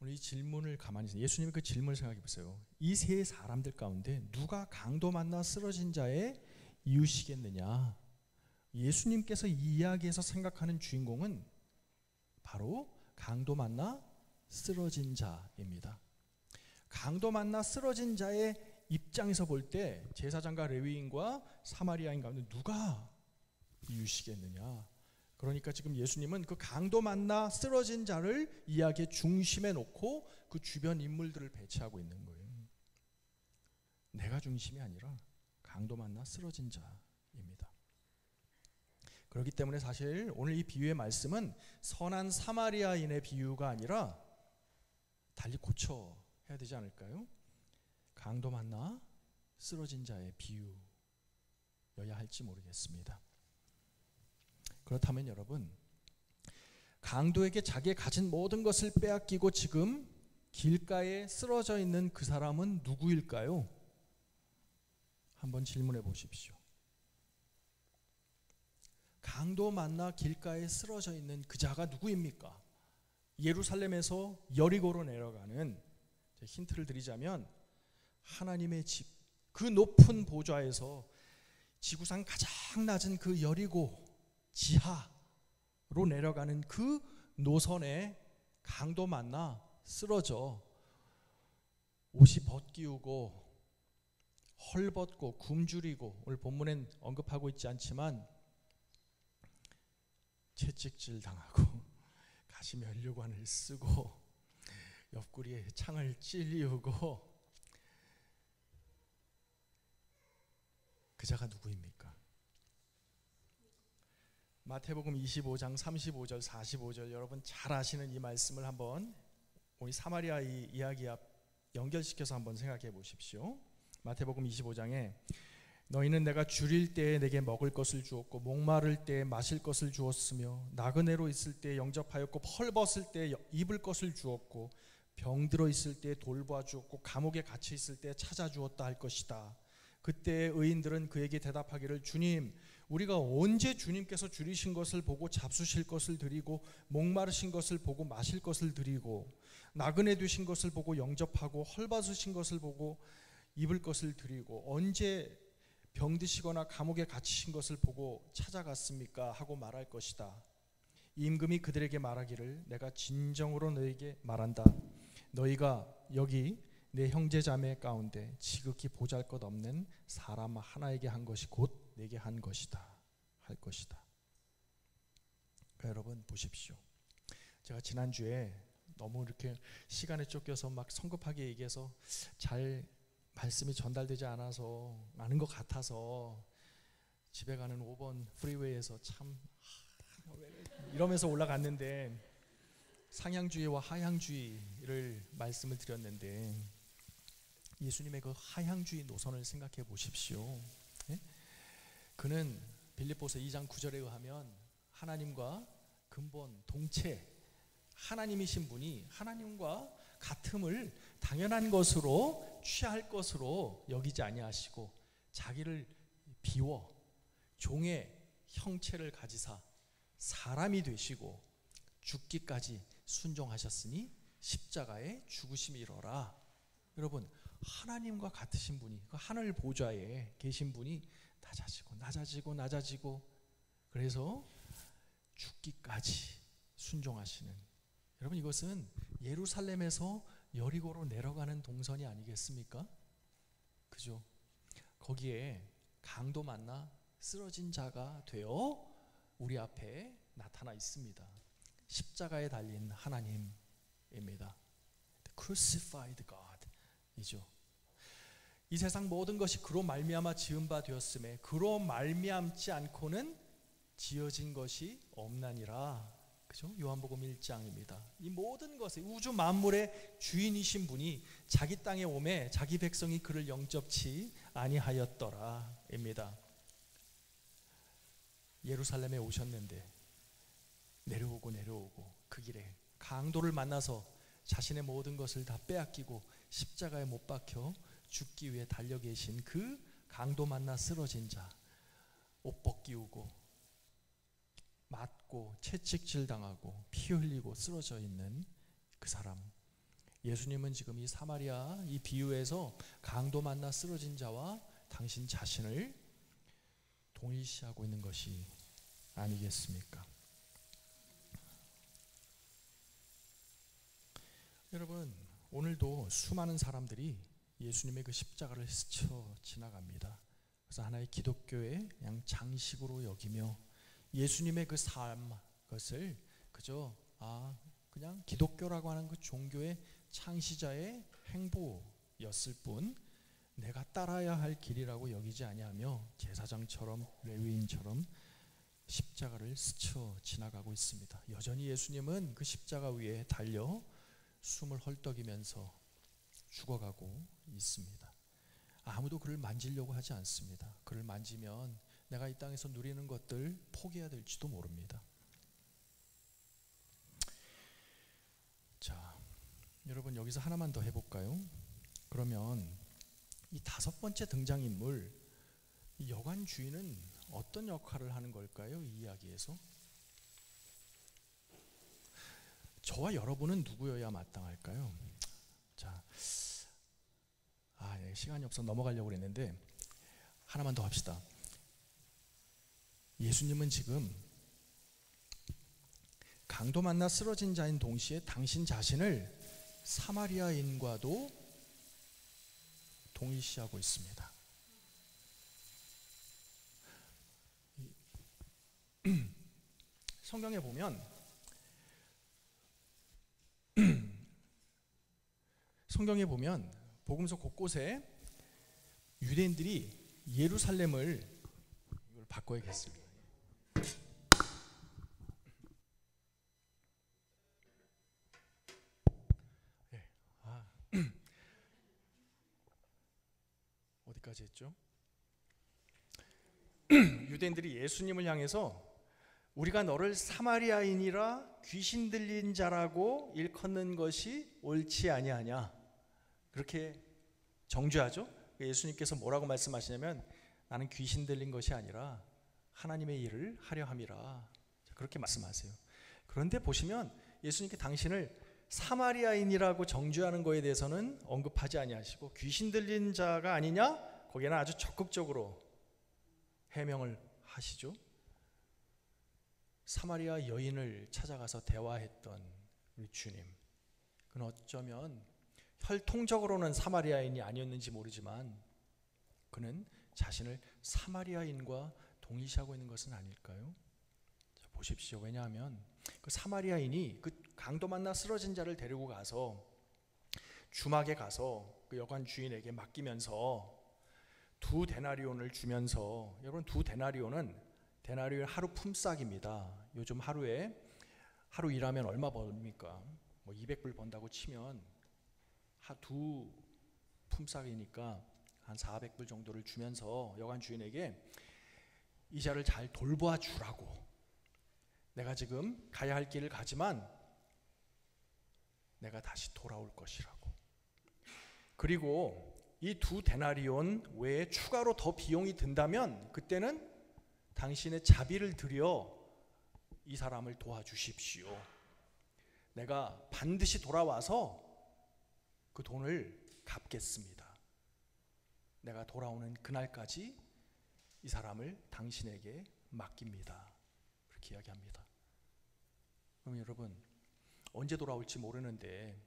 오늘 이 질문을 가만히 예수님의 그 질문을 생각해 보세요. 이 세 사람들 가운데 누가 강도 만나 쓰러진 자의 이웃이겠느냐. 예수님께서 이 이야기에서 생각하는 주인공은 바로 강도 만나 쓰러진 자입니다. 강도 만나 쓰러진 자의 입장에서 볼 때 제사장과 레위인과 사마리아인 가운데 누가 비유시겠느냐. 그러니까 지금 예수님은 그 강도 만나 쓰러진 자를 이야기의 중심에 놓고 그 주변 인물들을 배치하고 있는 거예요. 내가 중심이 아니라 강도 만나 쓰러진 자입니다. 그렇기 때문에 사실 오늘 이 비유의 말씀은 선한 사마리아인의 비유가 아니라 달리 고쳐야 되지 않을까요? 강도 만나 쓰러진 자의 비유여야 할지 모르겠습니다. 그렇다면 여러분, 강도에게 자기의 가진 모든 것을 빼앗기고 지금 길가에 쓰러져 있는 그 사람은 누구일까요? 한번 질문해 보십시오. 강도 만나 길가에 쓰러져 있는 그 자가 누구입니까? 예루살렘에서 여리고로 내려가는, 힌트를 드리자면 하나님의 집, 그 높은 보좌에서 지구상 가장 낮은 그 여리고 지하로 내려가는 그 노선에 강도 만나 쓰러져 옷이 벗기우고 헐벗고 굶주리고, 오늘 본문엔 언급하고 있지 않지만 채찍질 당하고 가시면류관을 쓰고 옆구리에 창을 찔리우고, 그 자가 누구입니까? 마태복음 25장 35절 45절, 여러분 잘 아시는 이 말씀을 한번 우리 사마리아 이야기와 연결시켜서 한번 생각해 보십시오. 마태복음 25장에 너희는 내가 줄일 때에 내게 먹을 것을 주었고 목마를 때에 마실 것을 주었으며 나그네로 있을 때에 영접하였고 헐벗을 때에 입을 것을 주었고 병들어 있을 때에 돌보아 주었고 감옥에 갇혀 있을 때에 찾아주었다 할 것이다. 그때 의인들은 그에게 대답하기를 주님, 우리가 언제 주님께서 줄이신 것을 보고 잡수실 것을 드리고 목마르신 것을 보고 마실 것을 드리고 나그네 되신 것을 보고 영접하고 헐벗으신 것을 보고 입을 것을 드리고 언제 병드시거나 감옥에 갇히신 것을 보고 찾아갔습니까? 하고 말할 것이다. 임금이 그들에게 말하기를 내가 진정으로 너에게 말한다. 너희가 여기 내 형제 자매 가운데 지극히 보잘것없는 사람 하나에게 한 것이 곧 내게 한 것이다 할 것이다. 그러니까 여러분 보십시오. 제가 지난주에 너무 이렇게 시간에 쫓겨서 막 성급하게 얘기해서 잘 말씀이 전달되지 않은 것 같아서 집에 가는 5번 프리웨이에서 참 이러면서 올라갔는데 상향주의와 하향주의를 말씀을 드렸는데 예수님의 그 하향주의 노선을 생각해 보십시오. 예? 그는 빌립보서 2장 9절에 의하면 하나님과 근본 동체 하나님이신 분이 하나님과 같음을 당연한 것으로 취할 것으로 여기지 아니하시고 자기를 비워 종의 형체를 가지사 사람이 되시고 죽기까지 순종하셨으니 십자가에 죽으심이 이러라. 여러분 하나님과 같으신 분이 그 하늘 보좌에 계신 분이 낮아지고 그래서 죽기까지 순종하시는, 여러분 이것은 예루살렘에서 여리고로 내려가는 동선이 아니겠습니까? 그죠? 거기에 강도 만나 쓰러진 자가 되어 우리 앞에 나타나 있습니다. 십자가에 달린 하나님입니다. The crucified God 이죠. 이 세상 모든 것이 그로 말미암아 지은 바 되었음에 그로 말미암지 않고는 지어진 것이 없나니라. 그죠? 요한복음 1장입니다. 이 모든 것의 우주 만물의 주인이신 분이 자기 땅에 오매 자기 백성이 그를 영접치 아니하였더라입니다. 예루살렘에 오셨는데 내려오고 그 길에 강도를 만나서 자신의 모든 것을 다 빼앗기고 십자가에 못 박혀 죽기 위해 달려 계신 그 강도 만나 쓰러진 자, 옷 벗기우고 맞고 채찍질 당하고 피 흘리고 쓰러져 있는 그 사람, 예수님은 지금 이 사마리아 이 비유에서 강도 만나 쓰러진 자와 당신 자신을 동일시하고 있는 것이 아니겠습니까? 여러분 오늘도 수많은 사람들이 예수님의 그 십자가를 스쳐 지나갑니다. 그래서 하나의 기독교의 그냥 장식으로 여기며 예수님의 그 삶, 그것을 그저 그냥 기독교라고 하는 그 종교의 창시자의 행보였을 뿐 내가 따라야 할 길이라고 여기지 아니하며 제사장처럼 레위인처럼 십자가를 스쳐 지나가고 있습니다. 여전히 예수님은 그 십자가 위에 달려 숨을 헐떡이면서 죽어가고 있습니다. 아무도 그를 만지려고 하지 않습니다. 그를 만지면 내가 이 땅에서 누리는 것들 포기해야 될지도 모릅니다. 자, 여러분 여기서 하나만 더 해볼까요? 그러면 이 다섯 번째 등장인물 이 여관 주인은 어떤 역할을 하는 걸까요? 이 이야기에서 저와 여러분은 누구여야 마땅할까요? 자, 시간이 없어 넘어가려고 했는데 하나만 더 합시다. 예수님은 지금 강도 만나 쓰러진 자인 동시에 당신 자신을 사마리아인과도 동일시하고 있습니다. 성경에 보면 복음서 곳곳에 유대인들이 예루살렘을 이걸 바꿔야겠습니다. 어디까지 했죠? 유대인들이 예수님을 향해서 우리가 너를 사마리아인이라 귀신 들린 자라고 일컫는 것이 옳지 아니하냐 그렇게 정죄하죠. 예수님께서 뭐라고 말씀하시냐면 나는 귀신 들린 것이 아니라 하나님의 일을 하려 함이라 그렇게 말씀하세요. 그런데 보시면 예수님께 당신을 사마리아인이라고 정죄하는 것에 대해서는 언급하지 아니하시고 귀신 들린 자가 아니냐 거기에는 아주 적극적으로 해명을 하시죠. 사마리아 여인을 찾아가서 대화했던 우리 주님, 그는 어쩌면 혈통적으로는 사마리아인이 아니었는지 모르지만 그는 자신을 사마리아인과 동일시하고 있는 것은 아닐까요? 자, 보십시오. 왜냐하면 그 사마리아인이 그 강도 만나 쓰러진 자를 데리고 가서 주막에 가서 그 여관 주인에게 맡기면서 2데나리온을 주면서, 여러분 2데나리온은 데나리온 하루 품삯입니다. 요즘 하루 일하면 얼마 벌입니까? 뭐 200불 번다고 치면 두 품삯이니까 한 400불 정도를 주면서 여관 주인에게 이 자를 잘 돌봐 주라고, 내가 지금 가야 할 길을 가지만 내가 다시 돌아올 것이라고. 그리고 이 2데나리온 외에 추가로 더 비용이 든다면 그때는 당신의 자비를 들여 이 사람을 도와주십시오. 내가 반드시 돌아와서 그 돈을 갚겠습니다. 내가 돌아오는 그날까지 이 사람을 당신에게 맡깁니다. 그렇게 이야기합니다. 그럼 여러분, 언제 돌아올지 모르는데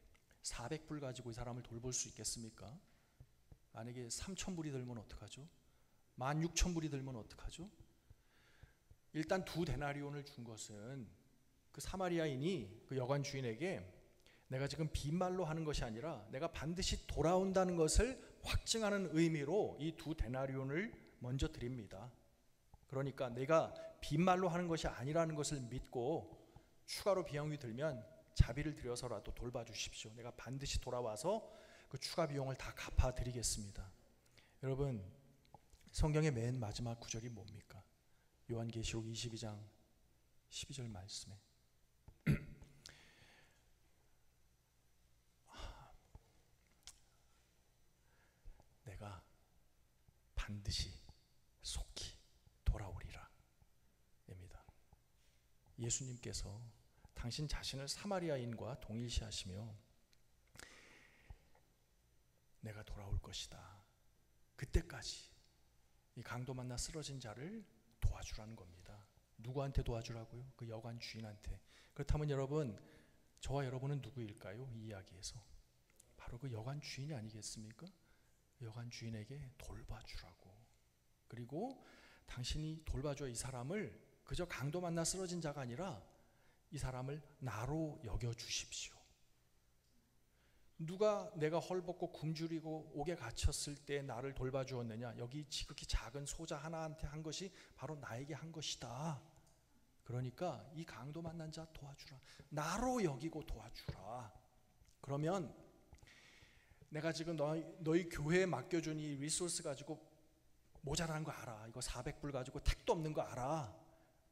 400불 가지고 이 사람을 돌볼 수 있겠습니까? 만약에 3,000불이 들면 어떡하죠? 16,000불이 들면 어떡하죠? 일단 2데나리온을 준 것은 그 사마리아인이 그 여관 주인에게 내가 지금 빈말로 하는 것이 아니라 내가 반드시 돌아온다는 것을 확증하는 의미로 이 2데나리온을 먼저 드립니다. 그러니까 내가 빈말로 하는 것이 아니라는 것을 믿고 추가로 비용이 들면 자비를 들여서라도 돌봐 주십시오. 내가 반드시 돌아와서 그 추가 비용을 다 갚아 드리겠습니다. 여러분, 성경의 맨 마지막 구절이 뭡니까? 요한계시록 22장 12절 말씀에 내가 반드시 속히 돌아오리라 입니다. 예수님께서 당신 자신을 사마리아인과 동일시하시며 내가 돌아올 것이다. 그때까지 이 강도 만나 쓰러진 자를 도와주라는 겁니다. 누구한테 도와주라고요? 그 여관 주인한테. 그렇다면 여러분, 저와 여러분은 누구일까요? 이 이야기에서 바로 그 여관 주인이 아니겠습니까? 여관 주인에게 돌봐주라고. 그리고 당신이 돌봐줘 이 사람을 그저 강도 만나 쓰러진 자가 아니라 이 사람을 나로 여겨 주십시오. 누가 내가 헐벗고 굶주리고 옥에 갇혔을 때 나를 돌봐주었느냐? 여기 지극히 작은 소자 하나한테 한 것이 바로 나에게 한 것이다. 그러니까 이 강도 만난 자 도와주라. 나로 여기고 도와주라. 그러면 내가 지금 너희 교회에 맡겨준 이 리소스 가지고 모자란 거 알아. 이거 400불 가지고 택도 없는 거 알아.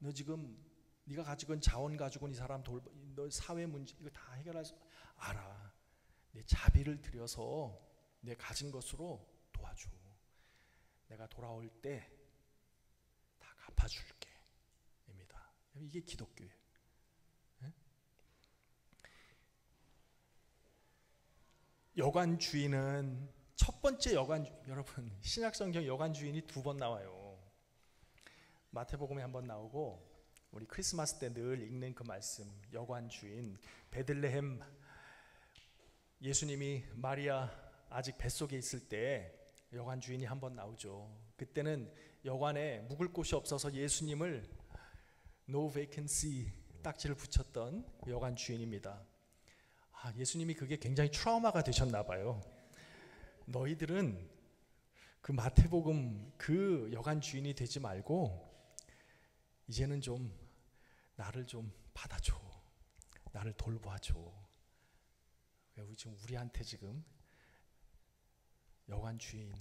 너 지금 네가 가지고 있는 자원 가지고는 이 사람 너 사회 문제 이거 다 해결할 수 알아. 내 자비를 들여서 내 가진 것으로 도와줘. 내가 돌아올 때 다 갚아줄게. 입니다. 이게 기독교예요. 네? 여관 주인은 첫 번째 여러분 신약 성경 여관 주인이 2번 나와요. 마태복음에 한번 나오고 우리 크리스마스 때 늘 읽는 그 말씀 여관 주인 베들레헴 예수님이 마리아 아직 뱃속에 있을 때 여관 주인이 한번 나오죠. 그때는 여관에 묵을 곳이 없어서 예수님을 No vacancy 딱지를 붙였던 여관 주인입니다. 예수님이 그게 굉장히 트라우마가 되셨나 봐요. 너희들은 그 마태복음 그 여관 주인이 되지 말고 이제는 좀 나를 좀 받아줘. 나를 돌봐줘. 지금 우리한테 지금 여관 주인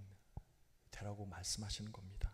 되라고 말씀하시는 겁니다.